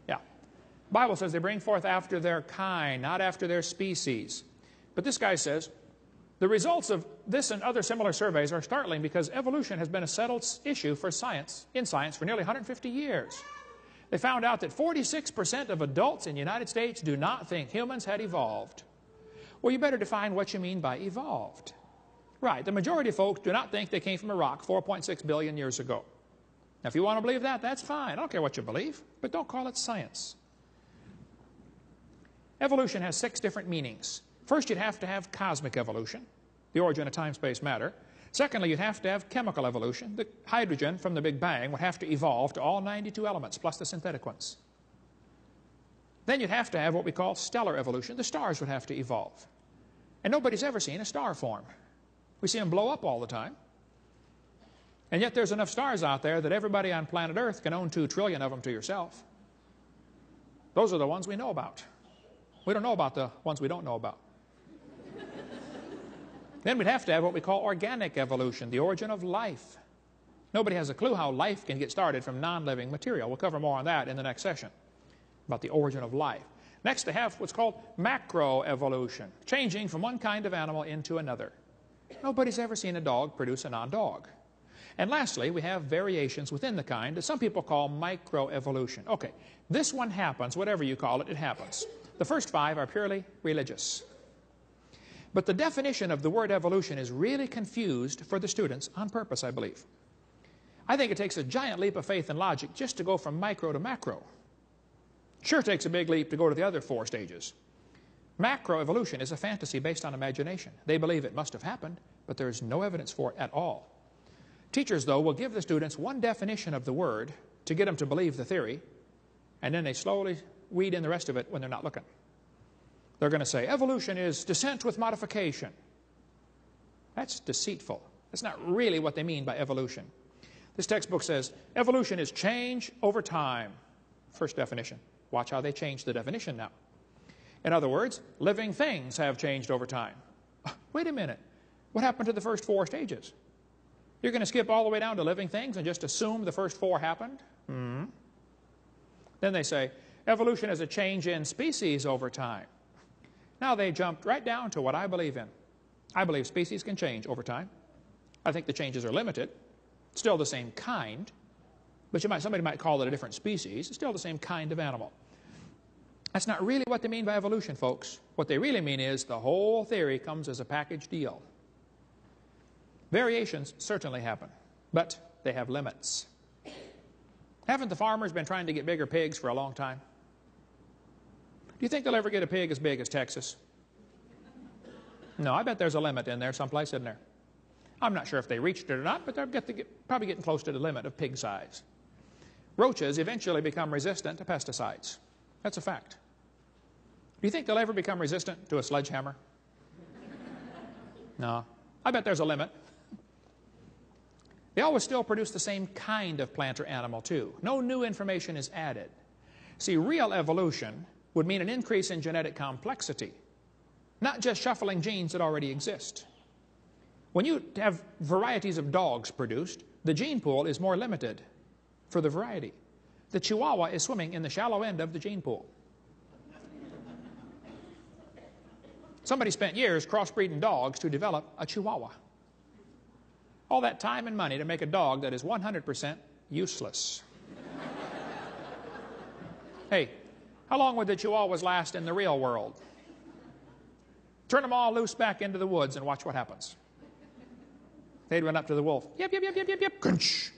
[SPEAKER 2] Yeah. The Bible says they bring forth after their kind, not after their species. But this guy says, the results of this and other similar surveys are startling because evolution has been a settled issue in science for nearly 150 years. They found out that 46% of adults in the United States do not think humans had evolved. Well, you better define what you mean by evolved. Right, the majority of folks do not think they came from a rock 4.6 billion years ago. Now, if you want to believe that, that's fine. I don't care what you believe, but don't call it science. Evolution has 6 different meanings. First, you'd have to have cosmic evolution, the origin of time, space, matter. Secondly, you'd have to have chemical evolution. The hydrogen from the Big Bang would have to evolve to all 92 elements, plus the synthetic ones. Then you'd have to have what we call stellar evolution. The stars would have to evolve. And nobody's ever seen a star form. We see them blow up all the time. And yet there's enough stars out there that everybody on planet Earth can own 2 trillion of them to yourself. Those are the ones we know about. We don't know about the ones we don't know about. Then we'd have to have what we call organic evolution, the origin of life. Nobody has a clue how life can get started from non-living material. We'll cover more on that in the next session, about the origin of life. Next, they have what's called macroevolution, changing from one kind of animal into another. Nobody's ever seen a dog produce a non-dog. And lastly, we have variations within the kind that some people call microevolution. Okay, this one happens, whatever you call it, it happens. The first 5 are purely religious. But the definition of the word evolution is really confused for the students on purpose, I believe. I think it takes a giant leap of faith and logic just to go from micro to macro. Sure takes a big leap to go to the other 4 stages. Macroevolution is a fantasy based on imagination. They believe it must have happened, but there is no evidence for it at all. Teachers, though, will give the students one definition of the word to get them to believe the theory, and then they slowly weed in the rest of it when they're not looking. They're going to say, evolution is descent with modification. That's deceitful. That's not really what they mean by evolution. This textbook says, evolution is change over time. First definition. Watch how they change the definition now. In other words, living things have changed over time. Wait a minute. What happened to the first 4 stages? You're going to skip all the way down to living things and just assume the first 4 happened? Then they say, evolution is a change in species over time. Now they jumped right down to what I believe in. I believe species can change over time. I think the changes are limited. Still the same kind, but somebody might call it a different species. It's still the same kind of animal. That's not really what they mean by evolution, folks. What they really mean is the whole theory comes as a package deal. Variations certainly happen, but they have limits. Haven't the farmers been trying to get bigger pigs for a long time? Do you think they'll ever get a pig as big as Texas? No, I bet there's a limit in there someplace, isn't there? I'm not sure if they reached it or not, but they're probably getting close to the limit of pig size. Roaches eventually become resistant to pesticides. That's a fact. Do you think they'll ever become resistant to a sledgehammer? No. I bet there's a limit. They always still produce the same kind of plant or animal, too. No new information is added. See, real evolution would mean an increase in genetic complexity, not just shuffling genes that already exist. When you have varieties of dogs produced, the gene pool is more limited for the variety. The Chihuahua is swimming in the shallow end of the gene pool. Somebody spent years crossbreeding dogs to develop a Chihuahua. All that time and money to make a dog that is 100% useless. Hey, how long would the Chihuahuas last in the real world? Turn them all loose back into the woods and watch what happens. They'd run up to the wolf. Yep, yep, yep, yep, yep, yep. Crunch.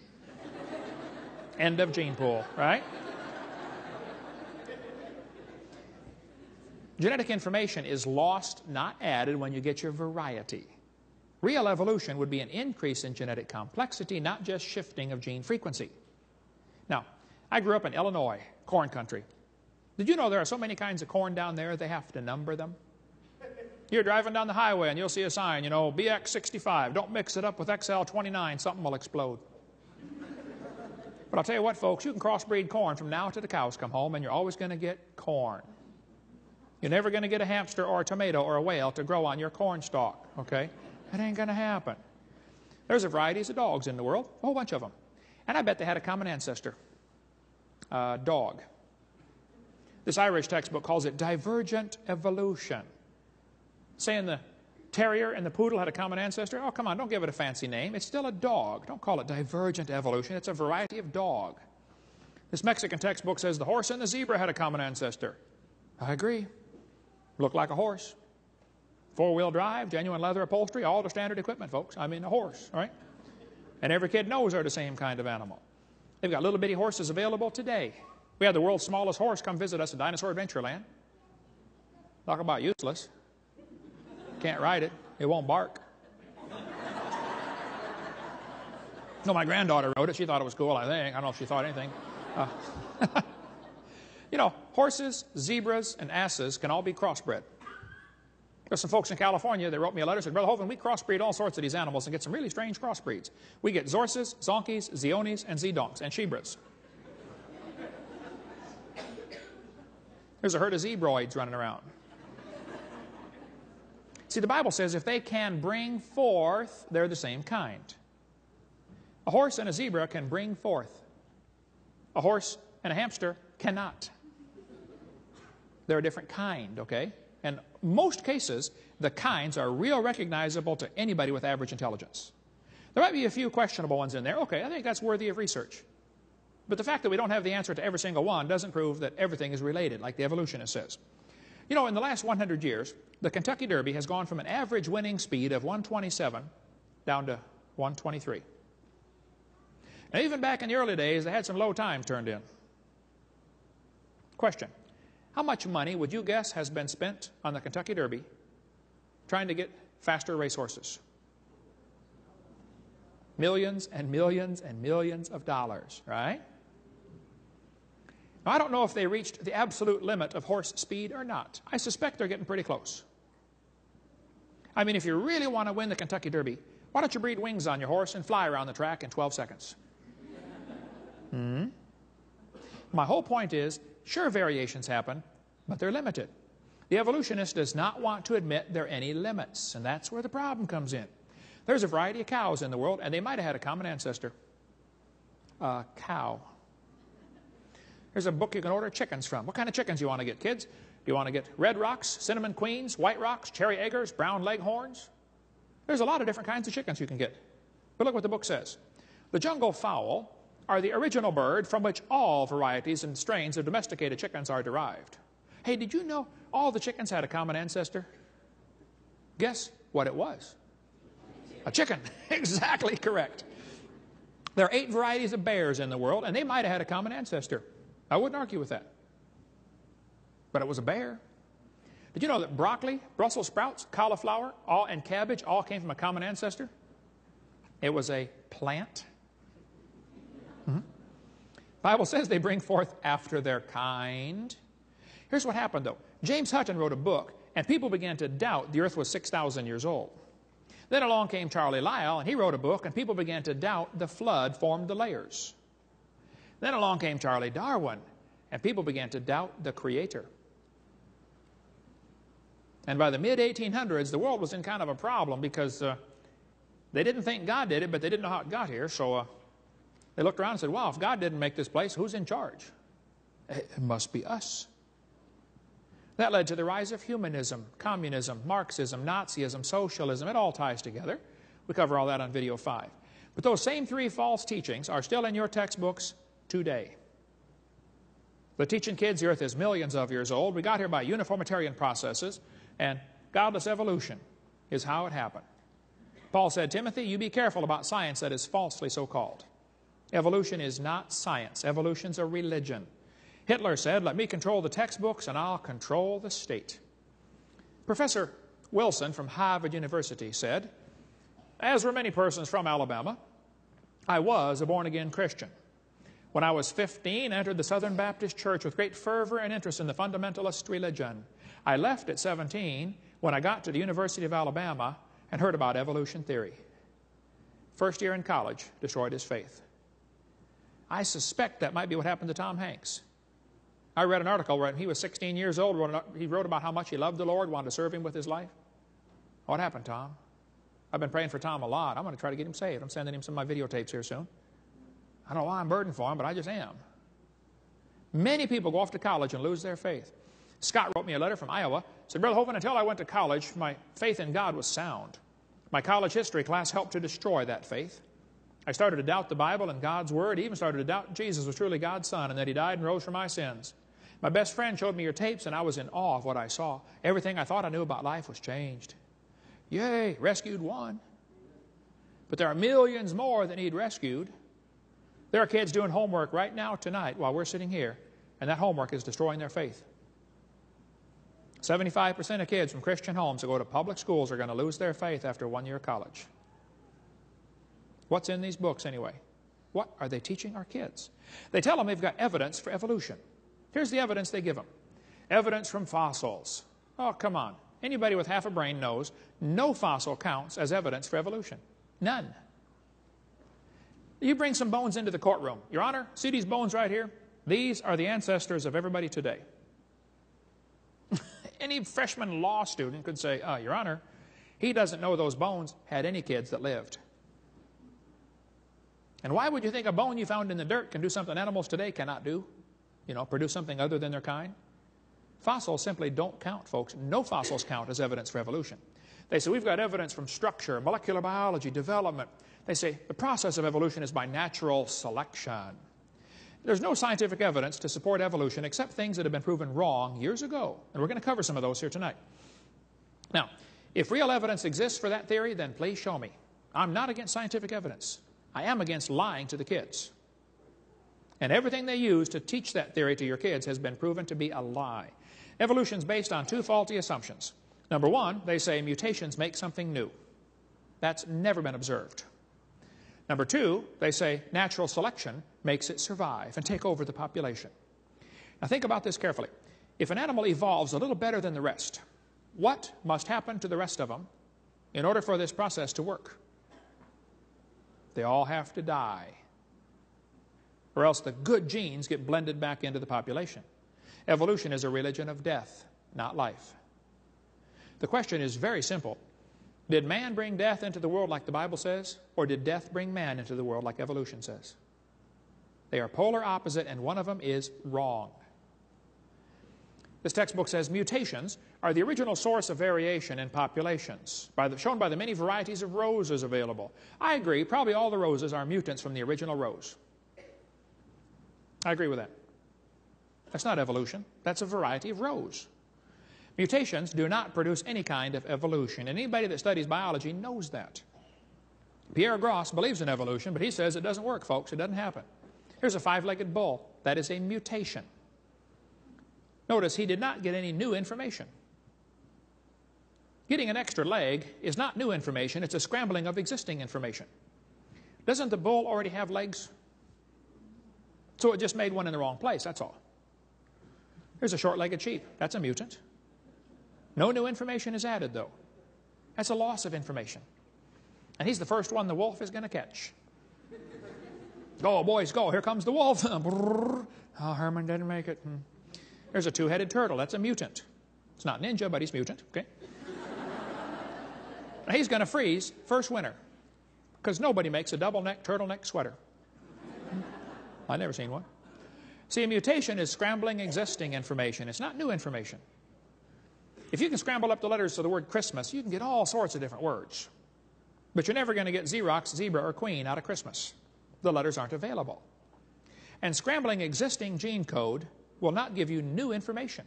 [SPEAKER 2] End of gene pool, right? Genetic information is lost, not added, when you get your variety. Real evolution would be an increase in genetic complexity, not just shifting of gene frequency. Now, I grew up in Illinois, corn country. Did you know there are so many kinds of corn down there, they have to number them? You're driving down the highway and you'll see a sign, you know, BX65. Don't mix it up with XL29. Something will explode. But I'll tell you what, folks, you can crossbreed corn from now to the cows come home, and you're always going to get corn. You're never going to get a hamster or a tomato or a whale to grow on your corn stalk, okay? That ain't going to happen. There's a varieties of dogs in the world, a whole bunch of them. And I bet they had a common ancestor, dog. This Irish textbook calls it divergent evolution. Saying the terrier and the poodle had a common ancestor? Oh, come on, don't give it a fancy name. It's still a dog. Don't call it divergent evolution. It's a variety of dog. This Mexican textbook says the horse and the zebra had a common ancestor. I agree. Looked like a horse. 4-wheel drive, genuine leather upholstery, all the standard equipment, folks. I mean, a horse, right? And every kid knows they're the same kind of animal. They've got little bitty horses available today. We had the world's smallest horse come visit us at Dinosaur Adventureland. Talk about useless. Can't ride it. It won't bark. No, my granddaughter rode it. She thought it was cool, I think. I don't know if she thought anything. You know, horses, zebras, and asses can all be crossbred. There's some folks in California that wrote me a letter and said, Brother Hovind, we crossbreed all sorts of these animals and get some really strange crossbreeds. We get Zorses, Zonkies, Zionis, and Zedonks, and Shebras. There's a herd of zebroids running around. See, the Bible says if they can bring forth, they're the same kind. A horse and a zebra can bring forth. A horse and a hamster cannot. They're a different kind, okay? And most cases, the kinds are real recognizable to anybody with average intelligence. There might be a few questionable ones in there. Okay, I think that's worthy of research. But the fact that we don't have the answer to every single one doesn't prove that everything is related, like the evolutionist says. You know, in the last 100 years, the Kentucky Derby has gone from an average winning speed of 127 down to 123. Now, even back in the early days, they had some low times turned in. Question: how much money would you guess has been spent on the Kentucky Derby trying to get faster racehorses? Millions and millions and millions of dollars, right? Now, I don't know if they reached the absolute limit of horse speed or not. I suspect they're getting pretty close. I mean, if you really want to win the Kentucky Derby, why don't you breed wings on your horse and fly around the track in 12 seconds? My whole point is, sure, variations happen, but they're limited. The evolutionist does not want to admit there are any limits, and that's where the problem comes in. There's a variety of cows in the world, and they might have had a common ancestor. A cow. There's a book you can order chickens from. What kind of chickens do you want to get, kids? Do you want to get red rocks, cinnamon queens, white rocks, cherry eggers, brown leghorns? There's a lot of different kinds of chickens you can get. But look what the book says. The jungle fowl are the original bird from which all varieties and strains of domesticated chickens are derived. Hey, did you know all the chickens had a common ancestor? Guess what it was? A chicken. Exactly correct. There are 8 varieties of bears in the world, and they might have had a common ancestor. I wouldn't argue with that. But it was a bear. Did you know that broccoli, Brussels sprouts, cauliflower, and cabbage all came from a common ancestor? It was a plant. Bible says they bring forth after their kind. Here's what happened, though. James Hutton wrote a book, and people began to doubt the earth was 6,000 years old. Then along came Charlie Lyell, and he wrote a book, and people began to doubt the flood formed the layers. Then along came Charlie Darwin, and people began to doubt the Creator. And by the mid-1800s, the world was in kind of a problem because they didn't think God did it, but they didn't know how it got here. So they looked around and said, wow, if God didn't make this place, who's in charge? It must be us. That led to the rise of humanism, communism, Marxism, Nazism, socialism. It all ties together. We cover all that on video 5. But those same 3 false teachings are still in your textbooks today. They're teaching kids the earth is millions of years old. We got here by uniformitarian processes, and godless evolution is how it happened. Paul said, Timothy, you be careful about science that is falsely so called. Evolution is not science. Evolution's a religion. Hitler said, let me control the textbooks and I'll control the state. Professor Wilson from Harvard University said, as were many persons from Alabama, I was a born-again Christian. When I was 15, I entered the Southern Baptist Church with great fervor and interest in the fundamentalist religion. I left at 17 when I got to the University of Alabama and heard about evolution theory. First year in college, destroyed his faith. I suspect that might be what happened to Tom Hanks. I read an article where he was 16 years old. He wrote about how much he loved the Lord, wanted to serve Him with his life. What happened, Tom? I've been praying for Tom a lot. I'm going to try to get him saved. I'm sending him some of my videotapes here soon. I don't know why I'm burdened for him, but I just am. Many people go off to college and lose their faith. Scott wrote me a letter from Iowa. Said, Brother Hovind, until I went to college, my faith in God was sound. My college history class helped to destroy that faith. I started to doubt the Bible and God's Word. Even started to doubt Jesus was truly God's Son and that He died and rose for my sins. My best friend showed me your tapes, and I was in awe of what I saw. Everything I thought I knew about life was changed. Yay, rescued one. But there are millions more that need rescued. There are kids doing homework right now tonight while we're sitting here, and that homework is destroying their faith. 75% of kids from Christian homes who go to public schools are going to lose their faith after 1 year of college. What's in these books anyway? What are they teaching our kids? They tell them they've got evidence for evolution. Here's the evidence they give them. Evidence from fossils. Oh, come on. Anybody with half a brain knows no fossil counts as evidence for evolution. None. You bring some bones into the courtroom. Your Honor, see these bones right here? These are the ancestors of everybody today. Any freshman law student could say, Your Honor, he doesn't know those bones had any kids that lived. And why would you think a bone you found in the dirt can do something animals today cannot do? You know, produce something other than their kind? Fossils simply don't count, folks. No fossils count as evidence for evolution. They say, we've got evidence from structure, molecular biology, development. They say, the process of evolution is by natural selection. There's no scientific evidence to support evolution except things that have been proven wrong years ago. And we're going to cover some of those here tonight. Now, if real evidence exists for that theory, then please show me. I'm not against scientific evidence. I am against lying to the kids. And everything they use to teach that theory to your kids has been proven to be a lie. Evolution is based on two faulty assumptions. Number one, they say mutations make something new. That's never been observed. Number two, they say natural selection makes it survive and take over the population. Now think about this carefully. If an animal evolves a little better than the rest, what must happen to the rest of them in order for this process to work? They all have to die, or else the good genes get blended back into the population. Evolution is a religion of death, not life. The question is very simple. Did man bring death into the world like the Bible says, or did death bring man into the world like evolution says? They are polar opposite, and one of them is wrong. This textbook says mutations are the original source of variation in populations, shown by the many varieties of roses available. I agree, probably all the roses are mutants from the original rose. I agree with that. That's not evolution. That's a variety of rose. Mutations do not produce any kind of evolution. And anybody that studies biology knows that. Pierre Gross believes in evolution, but he says it doesn't work, folks. It doesn't happen. Here's a five-legged bull. That is a mutation. Notice he did not get any new information. Getting an extra leg is not new information. It's a scrambling of existing information. Doesn't the bull already have legs? So it just made one in the wrong place, that's all. Here's a short-legged sheep. That's a mutant. No new information is added, though. That's a loss of information. And he's the first one the wolf is going to catch. Go, boys, go. Here comes the wolf. Oh, Herman didn't make it. There's a two-headed turtle. That's a mutant. It's not ninja, but he's mutant. Okay. Now he's going to freeze first winter because nobody makes a double-neck turtleneck sweater. I've never seen one. See, a mutation is scrambling existing information. It's not new information. If you can scramble up the letters to the word Christmas, you can get all sorts of different words. But you're never going to get Xerox, zebra, or queen out of Christmas. The letters aren't available. And scrambling existing gene code will not give you new information.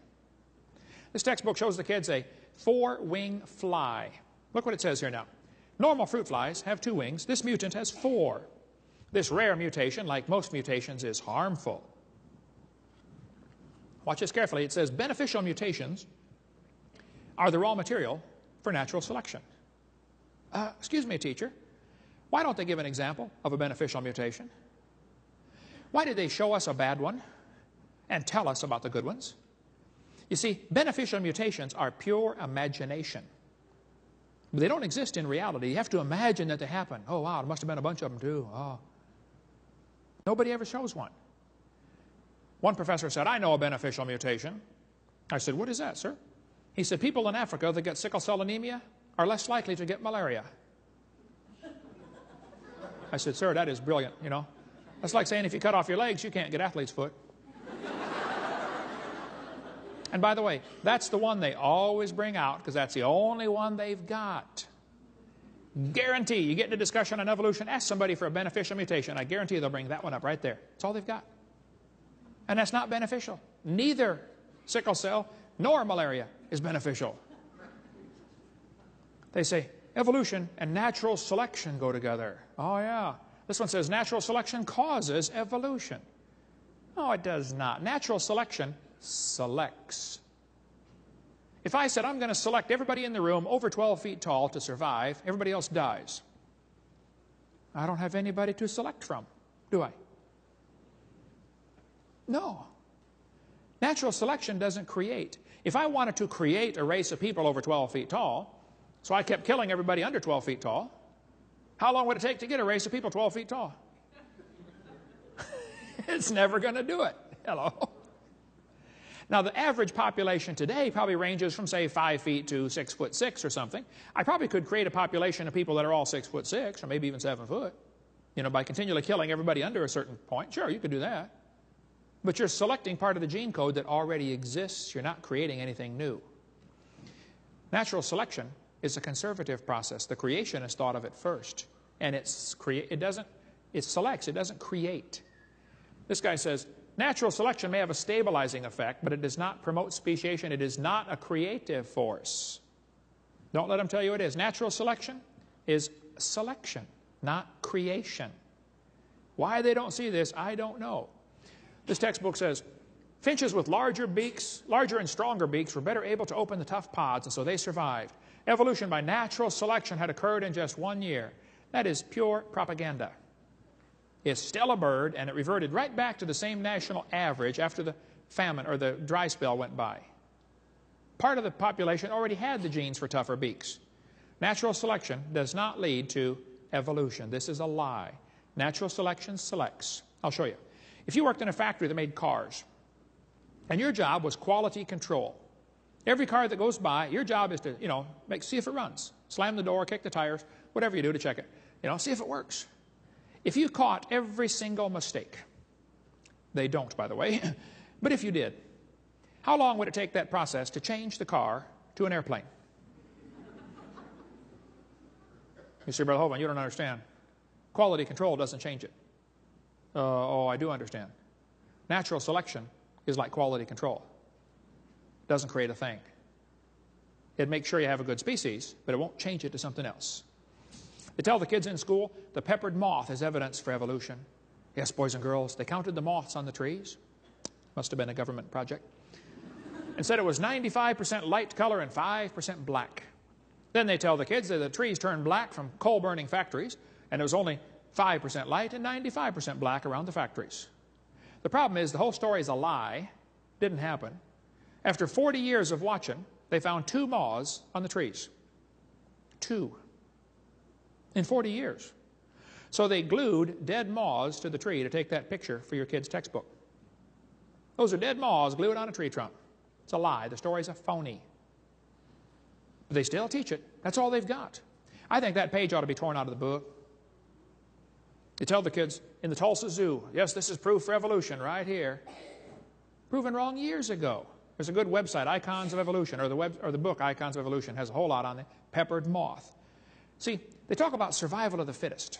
[SPEAKER 2] This textbook shows the kids a four-wing fly. Look what it says here now. Normal fruit flies have 2 wings. This mutant has 4. This rare mutation, like most mutations, is harmful. Watch this carefully. It says beneficial mutations are the raw material for natural selection. Excuse me, teacher. Why don't they give an example of a beneficial mutation? Why did they show us a bad one and tell us about the good ones? You see, beneficial mutations are pure imagination. They don't exist in reality. You have to imagine that they happen. Oh, wow, there must have been a bunch of them, too. Oh. Nobody ever shows one. One professor said, I know a beneficial mutation. I said, what is that, sir? He said, people in Africa that get sickle cell anemia are less likely to get malaria. I said, sir, that is brilliant, you know. That's like saying if you cut off your legs, you can't get athlete's foot. And by the way, that's the one they always bring out because that's the only one they've got. Guarantee, you get into discussion on evolution, ask somebody for a beneficial mutation. I guarantee they'll bring that one up right there. That's all they've got. And that's not beneficial. Neither sickle cell nor malaria is beneficial. They say evolution and natural selection go together. Oh, yeah. This one says natural selection causes evolution. No, it does not. Natural selection selects. If I said I'm going to select everybody in the room over 12 feet tall to survive, everybody else dies. I don't have anybody to select from, do I? No. Natural selection doesn't create. If I wanted to create a race of people over 12 feet tall, so I kept killing everybody under 12 feet tall, how long would it take to get a race of people 12 feet tall? It's never going to do it. Hello. Now, the average population today probably ranges from, say, 5 feet to 6'6" or something. I probably could create a population of people that are all 6'6", or maybe even 7 foot, you know, by continually killing everybody under a certain point. Sure, you could do that. But you're selecting part of the gene code that already exists. You're not creating anything new. Natural selection is a conservative process. The creationist thought of it first. And it selects, it doesn't create. This guy says, natural selection may have a stabilizing effect, but it does not promote speciation. It is not a creative force. Don't let them tell you it is. Natural selection is selection, not creation. Why they don't see this, I don't know. This textbook says, finches with larger and stronger beaks were better able to open the tough pods, and so they survived. Evolution by natural selection had occurred in just 1 year. That is pure propaganda. It's still a bird, and it reverted right back to the same national average after the famine or the dry spell went by. Part of the population already had the genes for tougher beaks. Natural selection does not lead to evolution. This is a lie. Natural selection selects. I'll show you. If you worked in a factory that made cars, and your job was quality control, every car that goes by, your job is to, see if it runs. Slam the door, kick the tires, whatever you do to check it. See if it works. If you caught every single mistake, they don't, by the way, but if you did, how long would it take that process to change the car to an airplane? You see, Brother Hovind, you don't understand. Quality control doesn't change it. Oh, I do understand. Natural selection is like quality control. It doesn't create a thing. It makes sure you have a good species, but it won't change it to something else. They tell the kids in school the peppered moth is evidence for evolution. Yes, boys and girls, they counted the moths on the trees. Must have been a government project. And said it was 95% light color and 5% black. Then they tell the kids that the trees turned black from coal-burning factories, and it was only 5% light and 95% black around the factories. The problem is the whole story is a lie. Didn't happen. After 40 years of watching, they found 2 moths on the trees. 2. In 40 years. So they glued dead moths to the tree to take that picture for your kid's textbook. Those are dead moths glued on a tree trunk. It's a lie. The story's a phony. But they still teach it. That's all they've got. I think that page ought to be torn out of the book. They tell the kids in the Tulsa Zoo, yes, this is proof for evolution right here. Proven wrong years ago. There's a good website, Icons of Evolution, or the book Icons of Evolution has a whole lot on it. Peppered moth. See, they talk about survival of the fittest.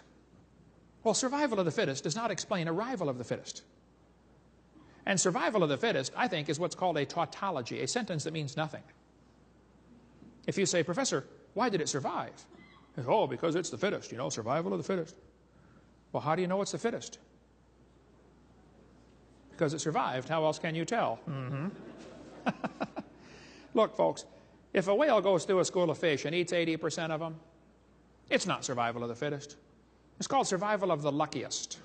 [SPEAKER 2] Well, survival of the fittest does not explain arrival of the fittest. And survival of the fittest, I think, is what's called a tautology, a sentence that means nothing. If you say, Professor, why did it survive? Oh, because it's the fittest, survival of the fittest. Well, how do you know it's the fittest? Because it survived. How else can you tell? Look, folks, if a whale goes through a school of fish and eats 80% of them, it's not survival of the fittest. It's called survival of the luckiest.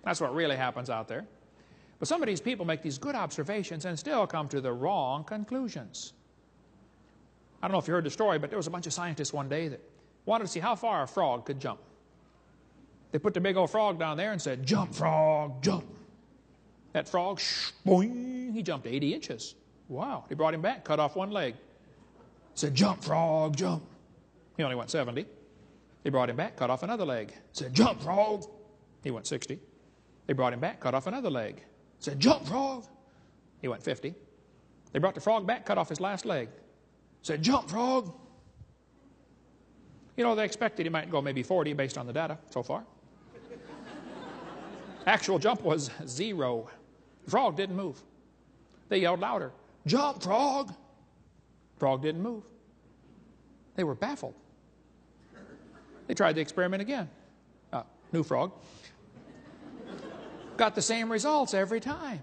[SPEAKER 2] That's what really happens out there. But some of these people make these good observations and still come to the wrong conclusions. I don't know if you heard the story, but there was a bunch of scientists one day that wanted to see how far a frog could jump. They put the big old frog down there and said, jump, frog, jump. That frog, boing, he jumped 80 inches. Wow. They brought him back, cut off one leg. Said, jump, frog, jump. He only went 70. They brought him back, cut off another leg. Said, jump, frog. He went 60. They brought him back, cut off another leg. Said, jump, frog. He went 50. They brought the frog back, cut off his last leg. Said, jump, frog. They expected he might go maybe 40 based on the data so far. Actual jump was 0. The frog didn't move. They yelled louder, jump, frog. Frog didn't move. They were baffled. They tried the experiment again. New frog. Got the same results every time.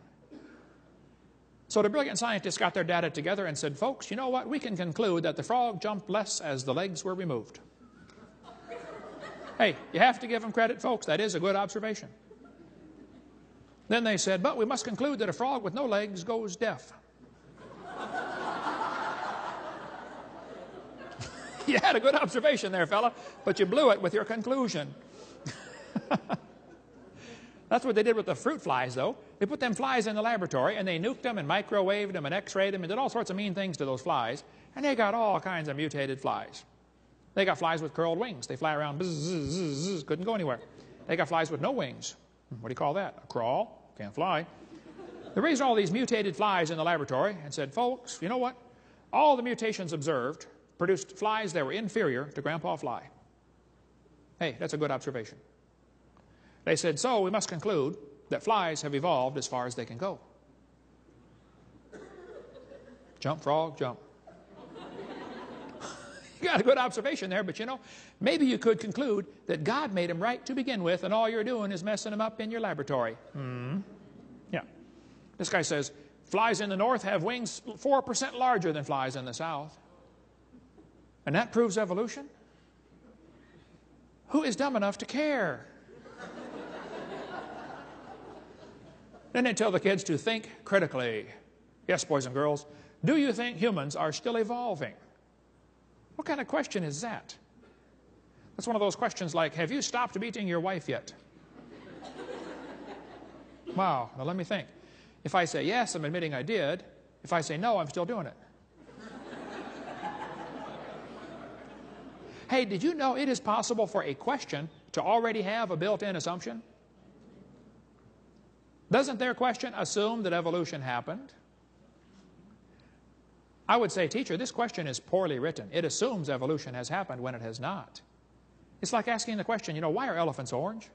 [SPEAKER 2] So the brilliant scientists got their data together and said, folks, you know what? We can conclude that the frog jumped less as the legs were removed. Hey, you have to give them credit, folks. That is a good observation. Then they said, but we must conclude that a frog with no legs goes deaf. You had a good observation there, fella, but you blew it with your conclusion. That's what they did with the fruit flies, though. They put them flies in the laboratory, and they nuked them and microwaved them and x-rayed them and did all sorts of mean things to those flies, and they got all kinds of mutated flies. They got flies with curled wings. They fly around, bzz, bzz, bzz, bzz, couldn't go anywhere. They got flies with no wings. What do you call that? A crawl? Can't fly. They raised all these mutated flies in the laboratory and said, folks, you know what? All the mutations observed produced flies that were inferior to Grandpa Fly. Hey, that's a good observation. They said, so we must conclude that flies have evolved as far as they can go. Jump, frog, jump. got a good observation there, but you know, maybe you could conclude that God made them right to begin with, and all you're doing is messing them up in your laboratory. Yeah. This guy says, flies in the north have wings 4% larger than flies in the south. And that proves evolution? Who is dumb enough to care? Then they tell the kids to think critically. Yes, boys and girls, do you think humans are still evolving? What kind of question is that? That's one of those questions like, have you stopped beating your wife yet? Wow, now let me think. If I say yes, I'm admitting I did. If I say no, I'm still doing it. Hey, did you know it is possible for a question to already have a built-in assumption? Doesn't their question assume that evolution happened? I would say, teacher, this question is poorly written. It assumes evolution has happened when it has not. It's like asking the question, you know, why are elephants orange?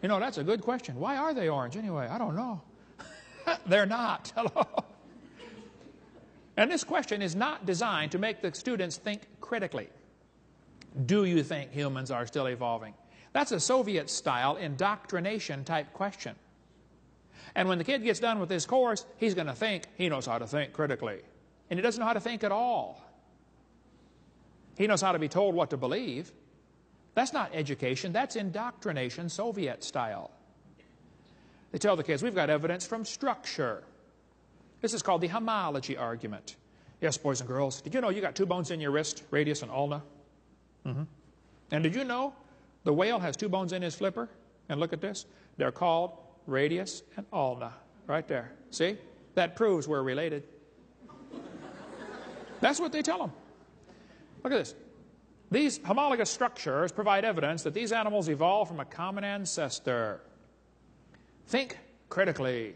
[SPEAKER 2] You know, that's a good question. Why are they orange anyway? I don't know. They're not. Hello. And this question is not designed to make the students think critically. Do you think humans are still evolving? That's a Soviet-style indoctrination type question. And when the kid gets done with this course, he's going to think he knows how to think critically. And he doesn't know how to think at all. He knows how to be told what to believe. That's not education. That's indoctrination, Soviet-style. They tell the kids, we've got evidence from structure. This is called the homology argument. Yes, boys and girls, did you know you got 2 bones in your wrist, radius and ulna? And did you know the whale has 2 bones in his flipper? And look at this. They're called radius and ulna. Right there. See? That proves we're related. That's what they tell them. Look at this. These homologous structures provide evidence that these animals evolved from a common ancestor. Think critically.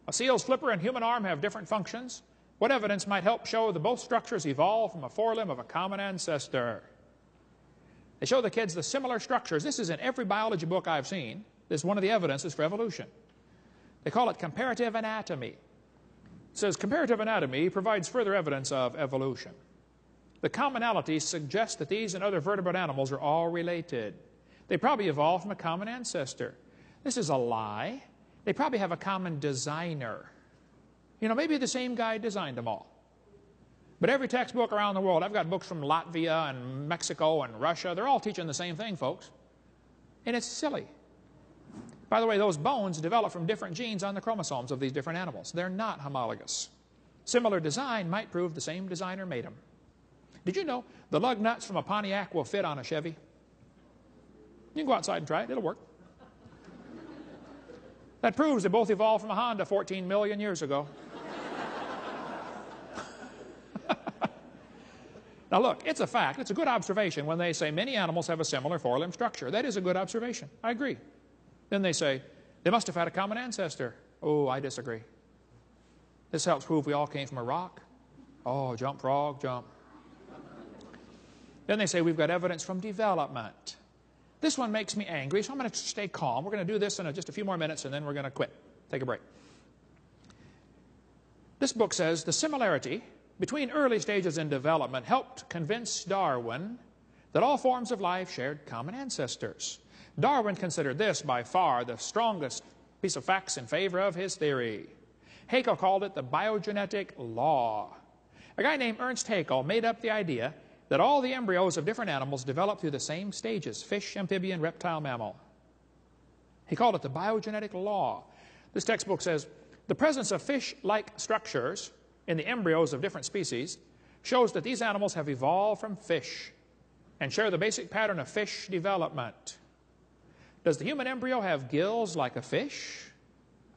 [SPEAKER 2] A seal's flipper and human arm have different functions. What evidence might help show that both structures evolved from a forelimb of a common ancestor? They show the kids the similar structures. This is in every biology book I've seen. This is one of the evidences for evolution. They call it comparative anatomy. It says comparative anatomy provides further evidence of evolution. The commonalities suggest that these and other vertebrate animals are all related. They probably evolved from a common ancestor. This is a lie. They probably have a common designer. You know, maybe the same guy designed them all. But every textbook around the world, I've got books from Latvia and Mexico and Russia, they're all teaching the same thing, folks. And it's silly. By the way, those bones develop from different genes on the chromosomes of these different animals. They're not homologous. Similar design might prove the same designer made them. Did you know the lug nuts from a Pontiac will fit on a Chevy? You can go outside and try it. It'll work. That proves they both evolved from a Honda 14 million years ago. Now look, it's a fact. It's a good observation when they say many animals have a similar forelimb structure. That is a good observation. I agree. Then they say they must have had a common ancestor. Oh, I disagree. This helps prove we all came from a rock. Oh, jump, frog, jump. Then they say we've got evidence from development. This one makes me angry, so I'm going to stay calm. We're going to do this in just a few more minutes, and then we're going to quit. Take a break. This book says the similarity between early stages in development helped convince Darwin that all forms of life shared common ancestors. Darwin considered this by far the strongest piece of facts in favor of his theory. Haeckel called it the biogenetic law. A guy named Ernst Haeckel made up the idea that all the embryos of different animals develop through the same stages: fish, amphibian, reptile, mammal. He called it the biogenetic law. This textbook says the presence of fish-like structures in the embryos of different species shows that these animals have evolved from fish and share the basic pattern of fish development. Does the human embryo have gills like a fish?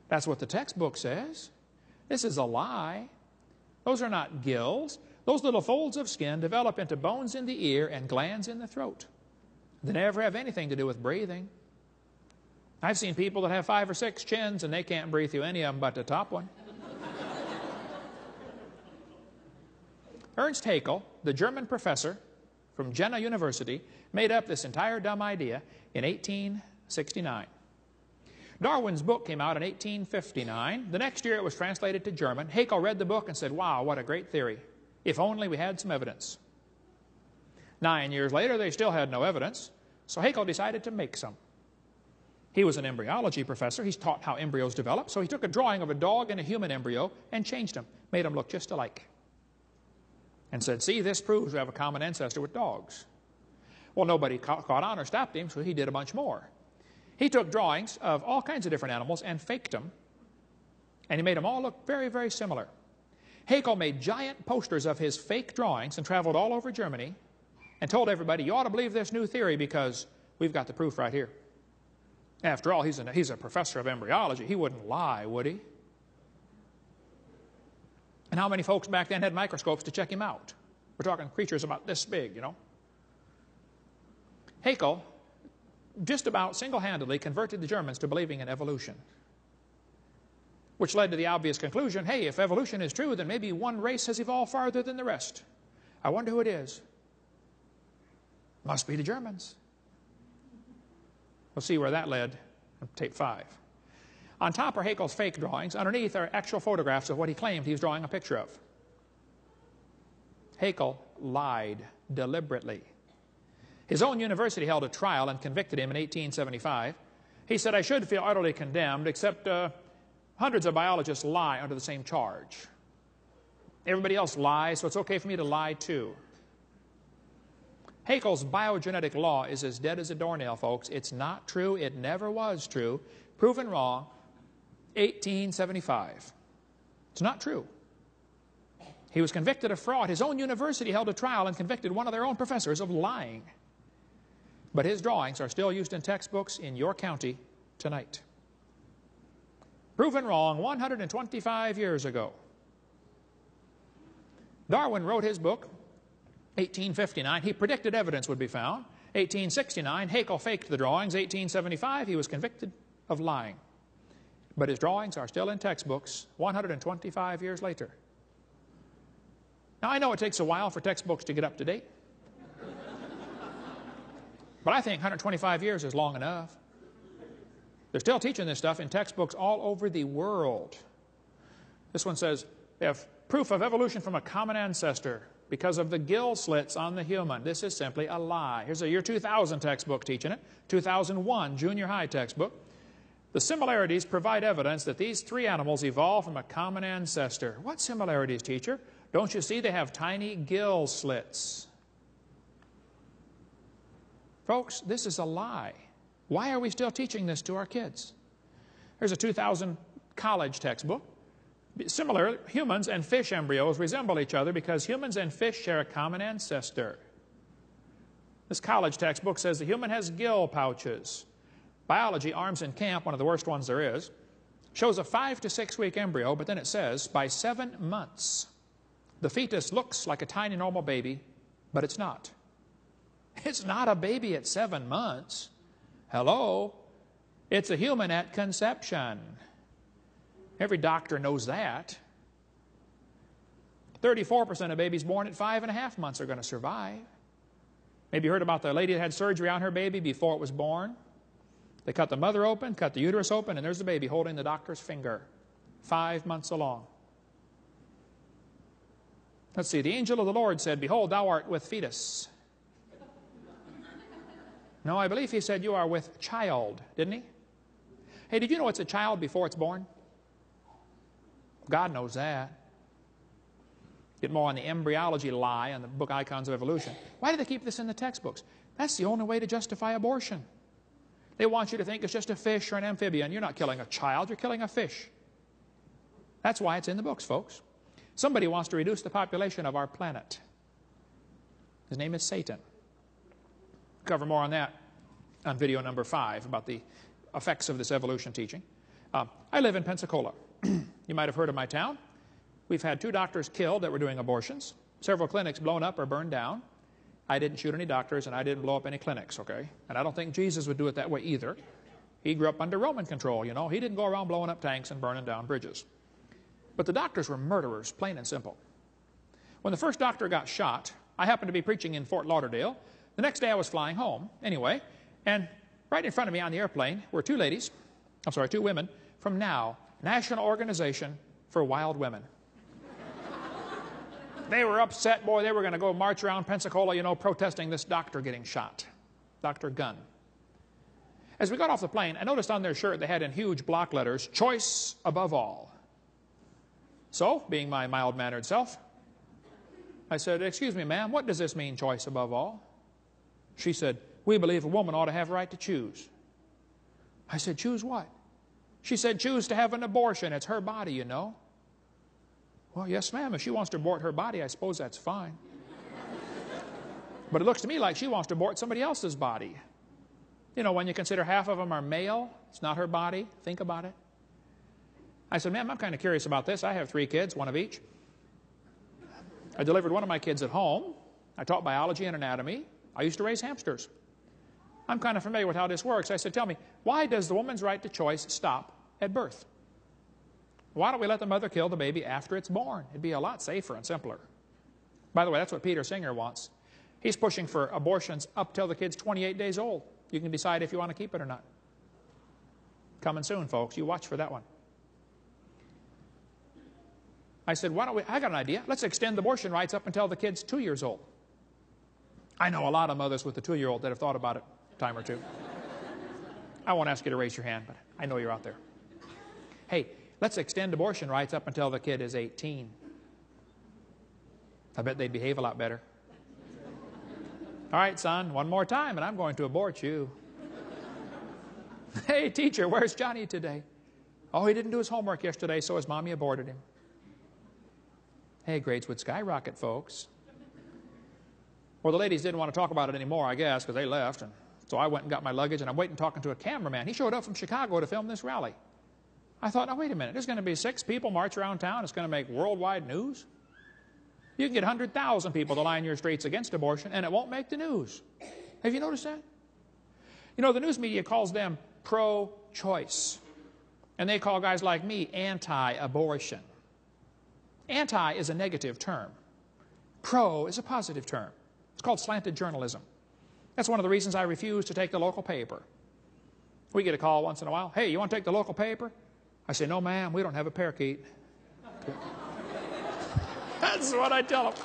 [SPEAKER 2] That's what the textbook says. This is a lie. Those are not gills. Those little folds of skin develop into bones in the ear and glands in the throat. They never have anything to do with breathing. I've seen people that have 5 or 6 chins and they can't breathe through any of them but the top one. Ernst Haeckel, the German professor from Jena University, made up this entire dumb idea in 1869. Darwin's book came out in 1859. The next year it was translated to German. Haeckel read the book and said, wow, what a great theory. If only we had some evidence. 9 years later, they still had no evidence, so Haeckel decided to make some. He was an embryology professor. He's taught how embryos develop, so he took a drawing of a dog and a human embryo and changed them, made them look just alike, and said, see, this proves we have a common ancestor with dogs. Well, nobody caught on or stopped him, so he did a bunch more. He took drawings of all kinds of different animals and faked them, and he made them all look very, very similar. Haeckel made giant posters of his fake drawings and traveled all over Germany and told everybody, you ought to believe this new theory because we've got the proof right here. After all, he's a professor of embryology. He wouldn't lie, would he? And how many folks back then had microscopes to check him out? We're talking creatures about this big, you know. Haeckel just about single-handedly converted the Germans to believing in evolution, which led to the obvious conclusion, hey, if evolution is true, then maybe one race has evolved farther than the rest. I wonder who it is. Must be the Germans. We'll see where that led on tape 5. On top are Haeckel's fake drawings. Underneath are actual photographs of what he claimed he was drawing a picture of. Haeckel lied deliberately. His own university held a trial and convicted him in 1875. He said, I should feel utterly condemned, except hundreds of biologists lie under the same charge. Everybody else lies, so it's okay for me to lie too. Haeckel's biogenetic law is as dead as a doornail, folks. It's not true. It never was true. Proven wrong, 1875. It's not true. He was convicted of fraud. His own university held a trial and convicted one of their own professors of lying. But his drawings are still used in textbooks in your county tonight. Proven wrong 125 years ago. Darwin wrote his book, 1859, he predicted evidence would be found. 1869, Haeckel faked the drawings. 1875, he was convicted of lying. But his drawings are still in textbooks 125 years later. Now, I know it takes a while for textbooks to get up to date. But I think 125 years is long enough. They're still teaching this stuff in textbooks all over the world. This one says, they have proof of evolution from a common ancestor because of the gill slits on the human. This is simply a lie. Here's a year 2000 textbook teaching it. 2001 junior high textbook. The similarities provide evidence that these three animals evolved from a common ancestor. What similarities, teacher? Don't you see they have tiny gill slits? Folks, this is a lie. Why are we still teaching this to our kids? Here's a 2000 college textbook. Similar, humans and fish embryos resemble each other because humans and fish share a common ancestor. This college textbook says the human has gill pouches. Biology, Arms in Camp, one of the worst ones there is, shows a 5 to 6 week embryo, but then it says by 7 months, the fetus looks like a tiny normal baby, but it's not. It's not a baby at 7 months. Hello? It's a human at conception. Every doctor knows that. 34% of babies born at 5.5 months are going to survive. Maybe you heard about the lady that had surgery on her baby before it was born. They cut the mother open, cut the uterus open, and there's the baby holding the doctor's finger, 5 months along. Let's see, the angel of the Lord said, behold, thou art with fetus. No, I believe he said you are with child, didn't he? Hey, did you know it's a child before it's born? God knows that. Get more on the embryology lie on the book Icons of Evolution. Why do they keep this in the textbooks? That's the only way to justify abortion. They want you to think it's just a fish or an amphibian. You're not killing a child, you're killing a fish. That's why it's in the books, folks. Somebody wants to reduce the population of our planet. His name is Satan. Cover more on that on video number 5 about the effects of this evolution teaching. I live in Pensacola. You might have heard of my town. We've had 2 doctors killed that were doing abortions. Several clinics blown up or burned down. I didn't shoot any doctors and I didn't blow up any clinics, okay? And I don't think Jesus would do it that way either. He grew up under Roman control, you know. He didn't go around blowing up tanks and burning down bridges. But the doctors were murderers, plain and simple. When the first doctor got shot, I happened to be preaching in Fort Lauderdale. The next day I was flying home, anyway, and right in front of me on the airplane were 2 women from NOW, National Organization for Wild Women. They were upset, boy. They were going to go march around Pensacola, you know, protesting this doctor getting shot, Dr. Gunn. As we got off the plane, I noticed on their shirt they had in huge block letters, "Choice above all." So, being my mild-mannered self, I said, "Excuse me, ma'am, what does this mean, choice above all?" She said, "We believe a woman ought to have a right to choose." I said, "Choose what?" She said, "Choose to have an abortion. It's her body, you know." Well, yes, ma'am. If she wants to abort her body, I suppose that's fine. But it looks to me like she wants to abort somebody else's body. You know, when you consider half of them are male, it's not her body. Think about it. I said, "Ma'am, I'm kind of curious about this. I have 3 kids, one of each. I delivered one of my kids at home. I taught biology and anatomy. I used to raise hamsters. I'm kind of familiar with how this works." I said, "Tell me, why does the woman's right to choice stop at birth? Why don't we let the mother kill the baby after it's born? It'd be a lot safer and simpler." By the way, that's what Peter Singer wants. He's pushing for abortions up till the kid's 28 days old. You can decide if you want to keep it or not. Coming soon, folks. You watch for that one. I said, I got an idea. Let's extend abortion rights up until the kid's 2 years old. I know a lot of mothers with a 2-year-old that have thought about it a time or two. I won't ask you to raise your hand, but I know you're out there. Hey, let's extend abortion rights up until the kid is 18. I bet they'd behave a lot better. "All right, son, one more time, and I'm going to abort you." "Hey, teacher, where's Johnny today?" "Oh, he didn't do his homework yesterday, so his mommy aborted him." Hey, grades would skyrocket, folks. Well, the ladies didn't want to talk about it anymore, I guess, because they left. And so I went and got my luggage, and I'm waiting talking to a cameraman. He showed up from Chicago to film this rally. I thought, now, wait a minute. There's going to be 6 people march around town. It's going to make worldwide news. You can get 100,000 people to line your streets against abortion, and it won't make the news. Have you noticed that? You know, the news media calls them pro-choice. And they call guys like me anti-abortion. Anti is a negative term. Pro is a positive term. It's called slanted journalism. That's one of the reasons I refuse to take the local paper. We get a call once in a while. "Hey, you want to take the local paper?" I say, "No, ma'am, we don't have a parakeet." That's what I tell them.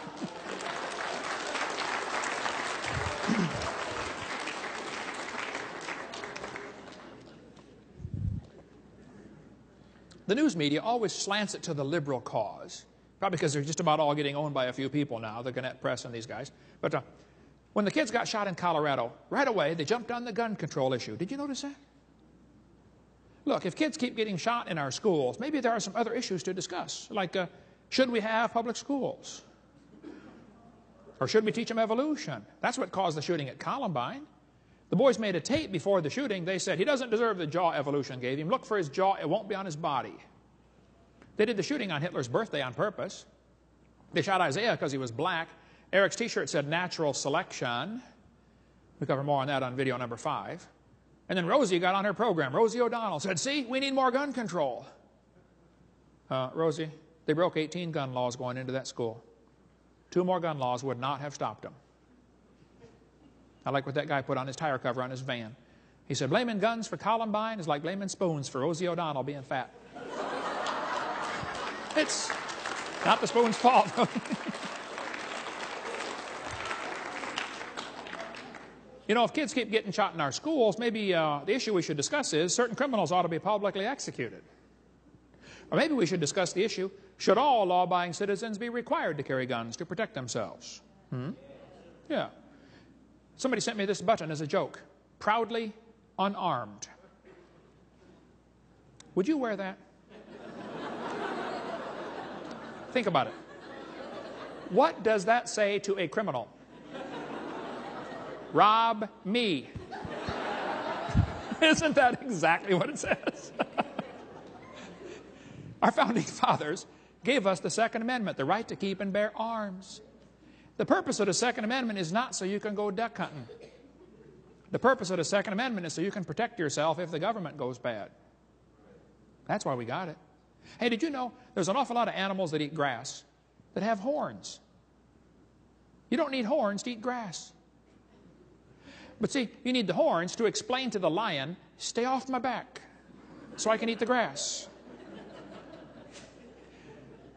[SPEAKER 2] The news media always slants it to the liberal cause. Probably because they're just about all getting owned by a few people now, the Gannett Press and these guys. But when the kids got shot in Colorado, right away they jumped on the gun control issue. Did you notice that? Look, if kids keep getting shot in our schools, maybe there are some other issues to discuss. Like, should we have public schools? Or should we teach them evolution? That's what caused the shooting at Columbine. The boys made a tape before the shooting. They said, "He doesn't deserve the jaw evolution gave him. Look for his jaw. It won't be on his body." They did the shooting on Hitler's birthday on purpose. They shot Isaiah because he was black. Eric's T-shirt said "natural selection." We cover more on that on video number 5. And then Rosie got on her program. Rosie O'Donnell said, "See, we need more gun control." Rosie, they broke 18 gun laws going into that school. 2 more gun laws would not have stopped them. I like what that guy put on his tire cover on his van. He said, "Blaming guns for Columbine is like blaming spoons for Rosie O'Donnell being fat." It's not the spoon's fault. You know, if kids keep getting shot in our schools, maybe the issue we should discuss is certain criminals ought to be publicly executed. Or maybe we should discuss the issue, should all law-abiding citizens be required to carry guns to protect themselves? Yeah. Somebody sent me this button as a joke. Proudly unarmed. Would you wear that? Think about it. What does that say to a criminal? Rob me. Isn't that exactly what it says? Our founding fathers gave us the Second Amendment, the right to keep and bear arms. The purpose of the Second Amendment is not so you can go duck hunting. The purpose of the Second Amendment is so you can protect yourself if the government goes bad. That's why we got it. Hey, did you know there's an awful lot of animals that eat grass that have horns? You don't need horns to eat grass. But see, you need the horns to explain to the lion, "Stay off my back so I can eat the grass."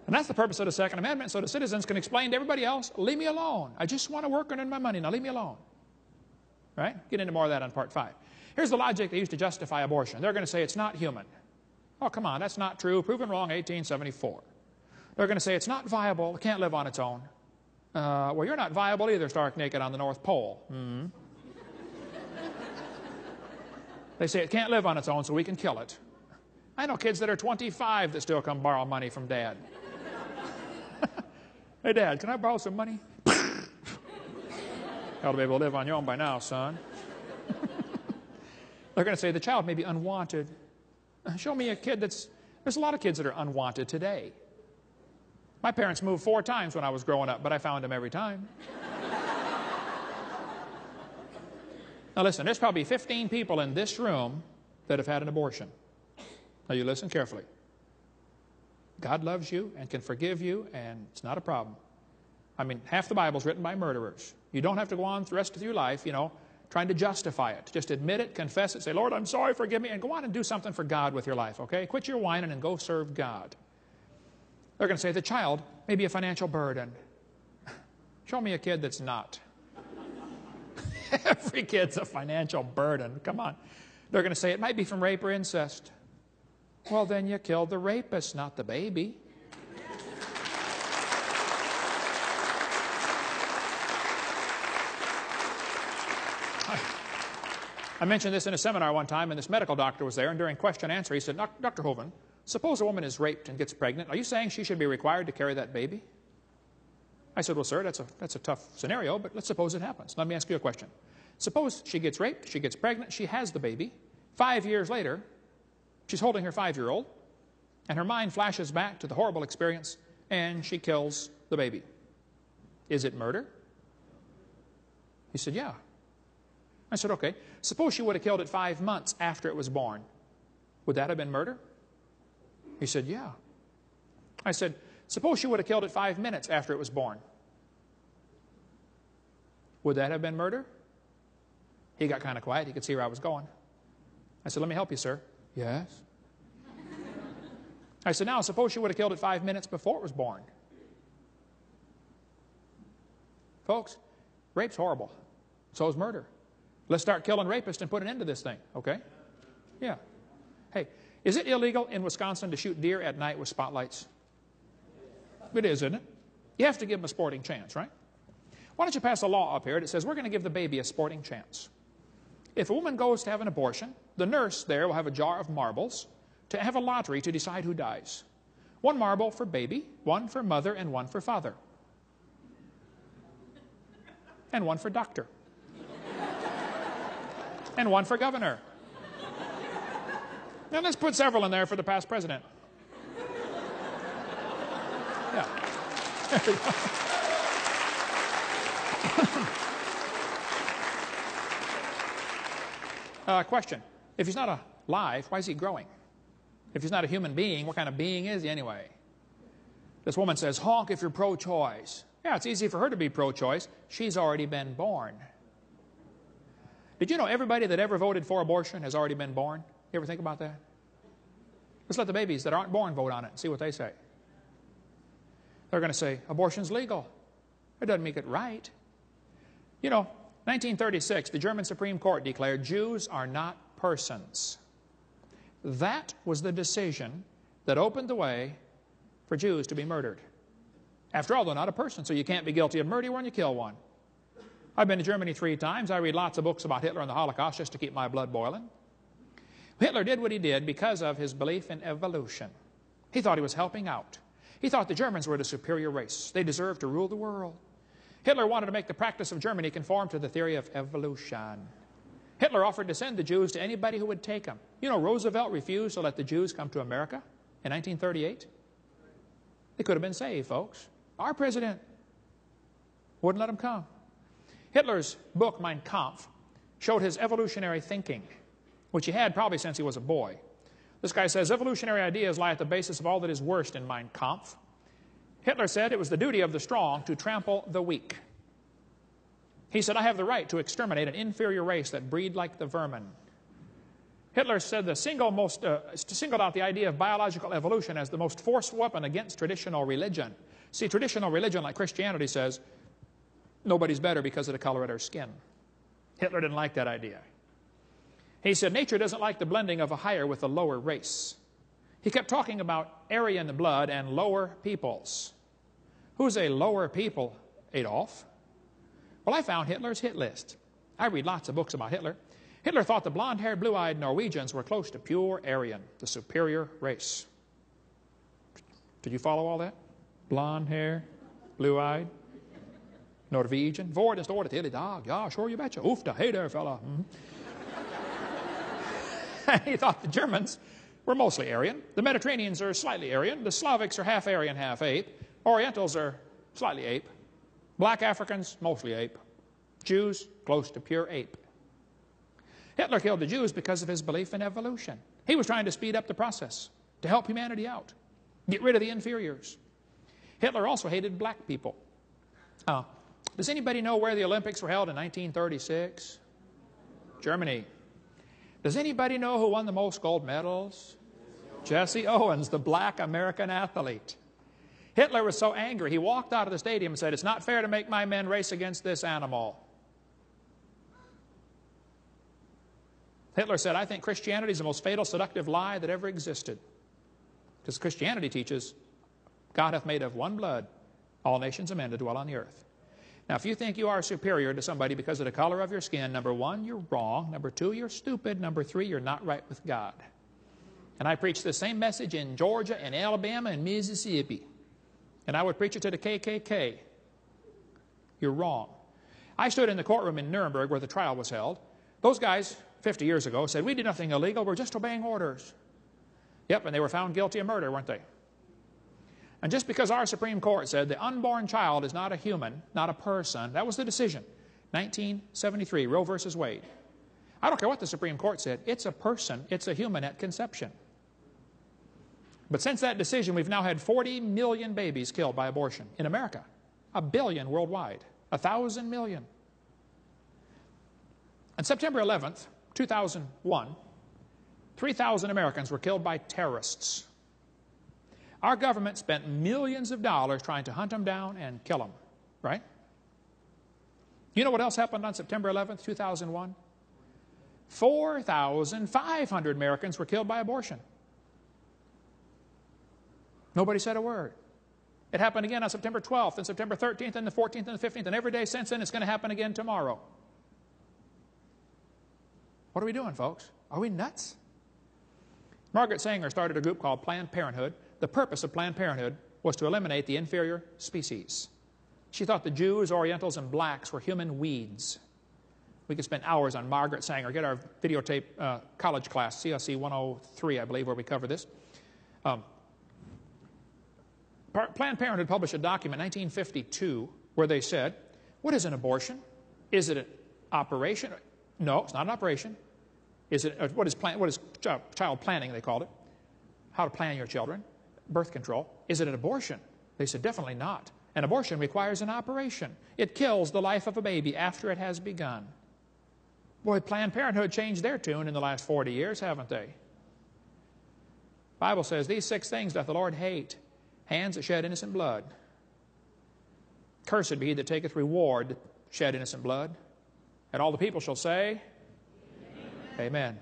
[SPEAKER 2] And that's the purpose of the Second Amendment, so the citizens can explain to everybody else, leave me alone. I just want to work and earn my money. Now leave me alone. Right? Get into more of that on part 5. Here's the logic they used to justify abortion. They're going to say it's not human. Oh, come on, that's not true. Proven wrong, 1874. They're going to say it's not viable. It can't live on its own. Well, you're not viable either, stark naked on the North Pole. They say it can't live on its own, so we can kill it. I know kids that are 25 that still come borrow money from Dad. Hey, Dad, can I borrow some money? Ought to be able to live on your own by now, son. They're going to say the child may be unwanted. Show me a kid there's a lot of kids that are unwanted today. My parents moved 4 times when I was growing up, but I found them every time. Now listen, there's probably 15 people in this room that have had an abortion. Now you listen carefully. God loves you and can forgive you, and it's not a problem. I mean, half the Bible's written by murderers. You don't have to go on the rest of your life, trying to justify it. Just admit it, confess it, say, Lord, I'm sorry, forgive me, and go on and do something for God with your life, okay? Quit your whining and go serve God. They're going to say the child may be a financial burden. Show me a kid that's not. Every kid's a financial burden. Come on. They're going to say it might be from rape or incest. Well, then you killed the rapist, not the baby. I mentioned this in a seminar one time, and this medical doctor was there, and during question and answer, he said, Dr. Hovind, suppose a woman is raped and gets pregnant. Are you saying she should be required to carry that baby? I said, well, sir, that's a tough scenario, but let's suppose it happens. Let me ask you a question. Suppose she gets raped, she gets pregnant, she has the baby. 5 years later, she's holding her 5-year-old, and her mind flashes back to the horrible experience, and she kills the baby. Is it murder? He said, yeah. I said, okay. Suppose she would have killed it 5 months after it was born. Would that have been murder? He said, yeah. I said, suppose she would have killed it 5 minutes after it was born. Would that have been murder? He got kind of quiet. He could see where I was going. I said, let me help you, sir. Yes. I said, now, suppose she would have killed it 5 minutes before it was born. Folks, rape's horrible. So is murder. Let's start killing rapists and put an end to this thing, okay? Yeah. Hey, is it illegal in Wisconsin to shoot deer at night with spotlights? It is, isn't it? You have to give them a sporting chance, right? Why don't you pass a law up here that says we're going to give the baby a sporting chance. If a woman goes to have an abortion, the nurse there will have a jar of marbles to have a lottery to decide who dies. 1 marble for baby, 1 for mother, and 1 for father. And 1 for doctor. And 1 for governor. Now let's put several in there for the past president. Yeah. There we go. Question. If he's not alive, why is he growing? If he's not a human being, what kind of being is he anyway? This woman says, honk if you're pro-choice. Yeah, it's easy for her to be pro-choice. She's already been born. Did you know everybody that ever voted for abortion has already been born? You ever think about that? Let's let the babies that aren't born vote on it and see what they say. They're going to say, abortion's legal. It doesn't make it right. You know, 1936, the German Supreme Court declared Jews are not persons. That was the decision that opened the way for Jews to be murdered. After all, they're not a person, so you can't be guilty of murder when you kill one. I've been to Germany 3 times. I read lots of books about Hitler and the Holocaust just to keep my blood boiling. Hitler did what he did because of his belief in evolution. He thought he was helping out. He thought the Germans were the superior race. They deserved to rule the world. Hitler wanted to make the practice of Germany conform to the theory of evolution. Hitler offered to send the Jews to anybody who would take them. You know, Roosevelt refused to let the Jews come to America in 1938. They could have been saved, folks. Our president wouldn't let them come. Hitler's book, Mein Kampf, showed his evolutionary thinking, which he had probably since he was a boy. This guy says evolutionary ideas lie at the basis of all that is worst in Mein Kampf. Hitler said it was the duty of the strong to trample the weak. He said, I have the right to exterminate an inferior race that breed like the vermin. Hitler said singled out the idea of biological evolution as the most forceful weapon against traditional religion. See, traditional religion like Christianity says nobody's better because of the color of their skin. Hitler didn't like that idea. He said nature doesn't like the blending of a higher with a lower race. He kept talking about Aryan blood and lower peoples. Who's a lower people, Adolf? Well, I found Hitler's hit list. I read lots of books about Hitler. Hitler thought the blonde-haired, blue-eyed Norwegians were close to pure Aryan, the superior race. Did you follow all that? Blonde hair, blue-eyed, Norwegian. Vår står det till idag. Ja, sure you betcha. Oofta, hey there, fella. He thought the Germans were mostly Aryan. The Mediterraneans are slightly Aryan. The Slavics are half Aryan, half ape. Orientals are slightly ape. Black Africans, mostly ape. Jews, close to pure ape. Hitler killed the Jews because of his belief in evolution. He was trying to speed up the process, to help humanity out, get rid of the inferiors. Hitler also hated black people. Does anybody know where the Olympics were held in 1936? Germany. Does anybody know who won the most gold medals? Jesse Owens, the black American athlete. Hitler was so angry, he walked out of the stadium and said, "It's not fair to make my men race against this animal." Hitler said, "I think Christianity is the most fatal, seductive lie that ever existed." Because Christianity teaches, God hath made of one blood all nations of men to dwell on the earth. Now, if you think you are superior to somebody because of the color of your skin, number one, you're wrong. Number two, you're stupid. Number three, you're not right with God. And I preached the same message in Georgia and Alabama and Mississippi. And I would preach it to the KKK. You're wrong. I stood in the courtroom in Nuremberg where the trial was held. Those guys, 50 years ago, said, "We did nothing illegal. We're just obeying orders." Yep, and they were found guilty of murder, weren't they? And just because our Supreme Court said the unborn child is not a human, not a person, that was the decision. 1973, Roe versus Wade. I don't care what the Supreme Court said. It's a person. It's a human at conception. But since that decision, we've now had 40 million babies killed by abortion in America. 1 billion worldwide. 1,000 million. On September 11th, 2001, 3,000 Americans were killed by terrorists. Our government spent millions of dollars trying to hunt them down and kill them, right? You know what else happened on September 11th, 2001? 4,500 Americans were killed by abortion. Nobody said a word. It happened again on September 12th and September 13th and the 14th and the 15th, and every day since then it's going to happen again tomorrow. What are we doing, folks? Are we nuts? Margaret Sanger started a group called Planned Parenthood. The purpose of Planned Parenthood was to eliminate the inferior species. She thought the Jews, Orientals, and blacks were human weeds. We could spend hours on Margaret Sanger. Get our videotape college class, CLC 103, I believe, where we cover this. Planned Parenthood published a document in 1952 where they said, what is an abortion? Is it an operation? No, it's not an operation. Is it, what is child planning, they called it. How to plan your children. Birth control. Is it an abortion? They said, definitely not. An abortion requires an operation. It kills the life of a baby after it has begun. Boy, Planned Parenthood changed their tune in the last 40 years, haven't they? The Bible says, these 6 things doth the Lord hate. Hands that shed innocent blood. Cursed be he that taketh reward that shed innocent blood. And all the people shall say, Amen. Amen.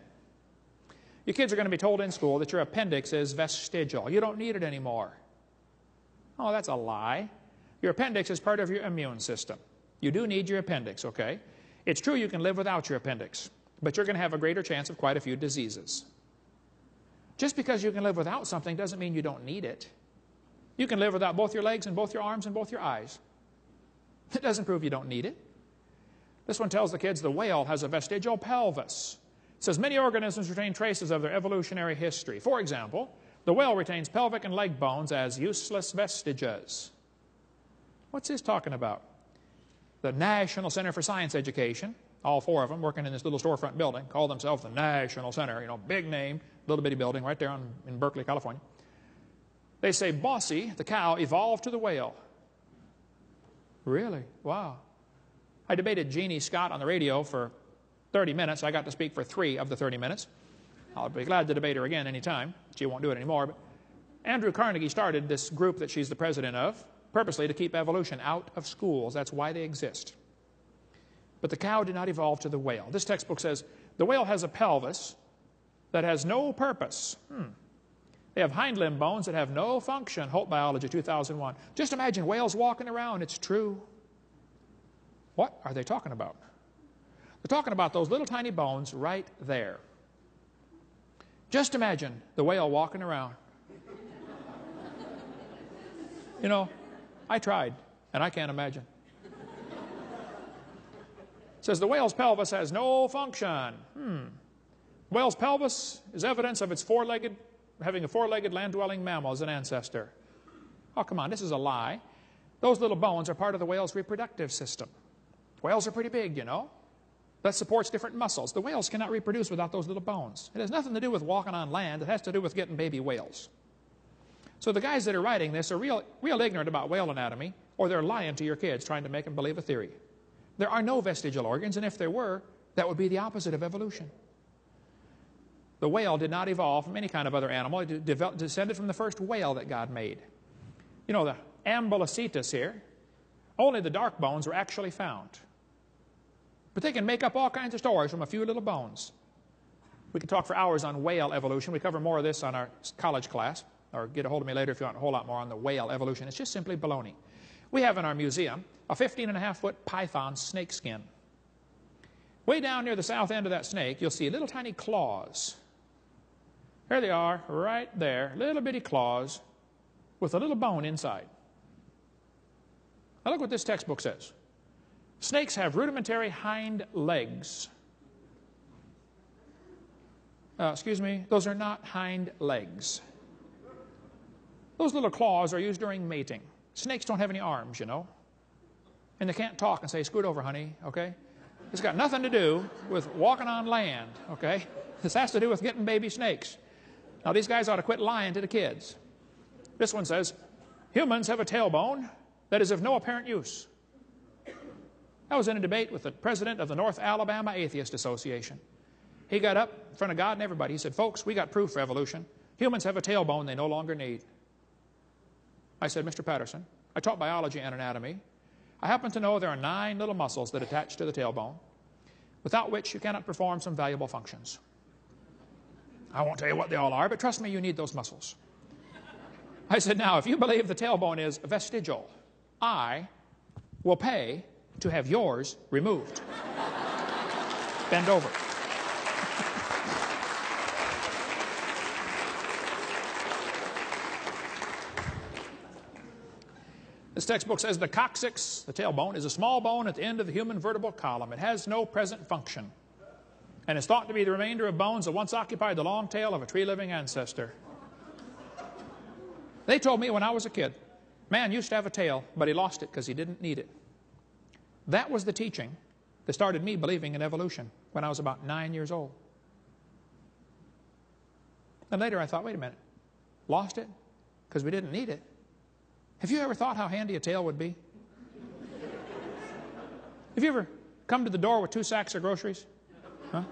[SPEAKER 2] Your kids are going to be told in school that your appendix is vestigial. You don't need it anymore. Oh, that's a lie. Your appendix is part of your immune system. You do need your appendix, okay? It's true you can live without your appendix, but you're going to have a greater chance of quite a few diseases. Just because you can live without something doesn't mean you don't need it. You can live without both your legs and both your arms and both your eyes. It doesn't prove you don't need it. This one tells the kids the whale has a vestigial pelvis. It says many organisms retain traces of their evolutionary history. For example, the whale retains pelvic and leg bones as useless vestiges. What's this talking about? The National Center for Science Education, all 4 of them working in this little storefront building, call themselves the National Center, you know, big name, little bitty building right there in Berkeley, California. They say Bossy, the cow, evolved to the whale. Really? Wow. I debated Jeannie Scott on the radio for 30 minutes. I got to speak for 3 of the 30 minutes. I'll be glad to debate her again anytime. She won't do it anymore. But Andrew Carnegie started this group that she's the president of purposely to keep evolution out of schools. That's why they exist. But the cow did not evolve to the whale. This textbook says the whale has a pelvis that has no purpose. They have hind limb bones that have no function. Holt Biology, 2001. Just imagine whales walking around. It's true. What are they talking about? They're talking about those little tiny bones right there. Just imagine the whale walking around. You know, I tried, and I can't imagine. It says the whale's pelvis has no function. Whale's pelvis is evidence of its having a four-legged land-dwelling mammal as an ancestor. Oh, come on, this is a lie. Those little bones are part of the whale's reproductive system. Whales are pretty big, you know. That supports different muscles. The whales cannot reproduce without those little bones. It has nothing to do with walking on land. It has to do with getting baby whales. So the guys that are writing this are real ignorant about whale anatomy, or they're lying to your kids trying to make them believe a theory. There are no vestigial organs, and if there were, that would be the opposite of evolution. The whale did not evolve from any kind of other animal. It descended from the first whale that God made. You know, the ambulocetus here, only the dark bones were actually found. But they can make up all kinds of stories from a few little bones. We could talk for hours on whale evolution. We cover more of this on our college class, or get a hold of me later if you want a whole lot more on the whale evolution. It's just simply baloney. We have in our museum a 15.5-foot python snake skin. Way down near the south end of that snake, you'll see little tiny claws. There they are, right there, little bitty claws with a little bone inside. Now look what this textbook says. Snakes have rudimentary hind legs. Excuse me, those are not hind legs. Those little claws are used during mating. Snakes don't have any arms, you know. And they can't talk and say, scoot over, honey, okay? It's got nothing to do with walking on land, okay? This has to do with getting baby snakes. Now, these guys ought to quit lying to the kids. This one says, humans have a tailbone that is of no apparent use. I was in a debate with the president of the North Alabama Atheist Association. He got up in front of God and everybody. He said, folks, we got proof for evolution. Humans have a tailbone they no longer need. I said, Mr. Patterson, I taught biology and anatomy. I happen to know there are 9 little muscles that attach to the tailbone, without which you cannot perform some valuable functions. I won't tell you what they all are, but trust me, you need those muscles. I said, now, if you believe the tailbone is vestigial, I will pay to have yours removed. Bend over. This textbook says the coccyx, the tailbone, is a small bone at the end of the human vertebral column. It has no present function, and is thought to be the remainder of bones that once occupied the long tail of a tree-living ancestor. They told me when I was a kid, man used to have a tail, but he lost it because he didn't need it. That was the teaching that started me believing in evolution when I was about 9 years old. And later I thought, wait a minute, lost it because we didn't need it? Have you ever thought how handy a tail would be? Have you ever come to the door with 2 sacks of groceries? Huh?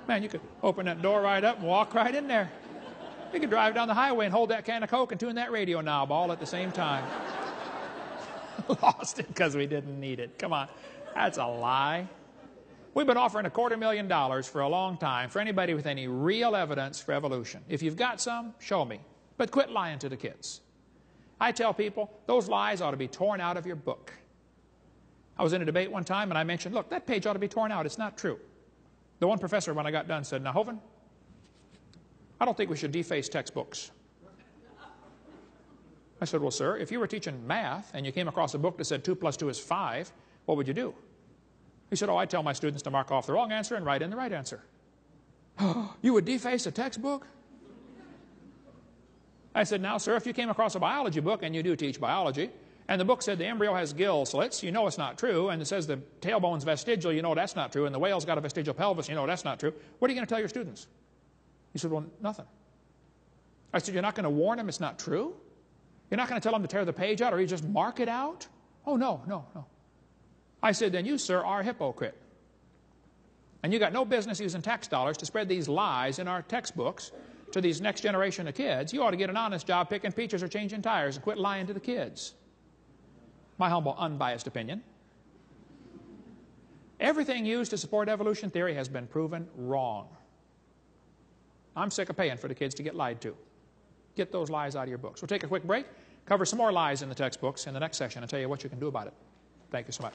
[SPEAKER 2] Man, you could open that door right up and walk right in there. You could drive down the highway and hold that can of Coke and tune that radio knob all at the same time. Lost it because we didn't need it. Come on, that's a lie. We've been offering $250,000 for a long time for anybody with any real evidence for evolution. If you've got some, show me. But quit lying to the kids. I tell people, those lies ought to be torn out of your book. I was in a debate one time and I mentioned, look, that page ought to be torn out. It's not true. The one professor, when I got done, said, now, Hovind, I don't think we should deface textbooks. I said, well, sir, if you were teaching math and you came across a book that said 2 + 2 is 5, what would you do? He said, oh, I tell my students to mark off the wrong answer and write in the right answer. You would deface a textbook? I said, now, sir, if you came across a biology book, and you do teach biology, and the book said the embryo has gill slits, you know it's not true, and it says the tailbone's vestigial, you know that's not true, and the whale's got a vestigial pelvis, you know that's not true, what are you going to tell your students? He said, well, nothing. I said, you're not going to warn them it's not true? You're not going to tell them to tear the page out, or you just mark it out? Oh, no. I said, then you, sir, are a hypocrite. And you got no business using tax dollars to spread these lies in our textbooks to these next generation of kids. You ought to get an honest job picking peaches or changing tires and quit lying to the kids. My humble, unbiased opinion. Everything used to support evolution theory has been proven wrong. I'm sick of paying for the kids to get lied to. Get those lies out of your books. We'll take a quick break, cover some more lies in the textbooks in the next session, and tell you what you can do about it. Thank you so much.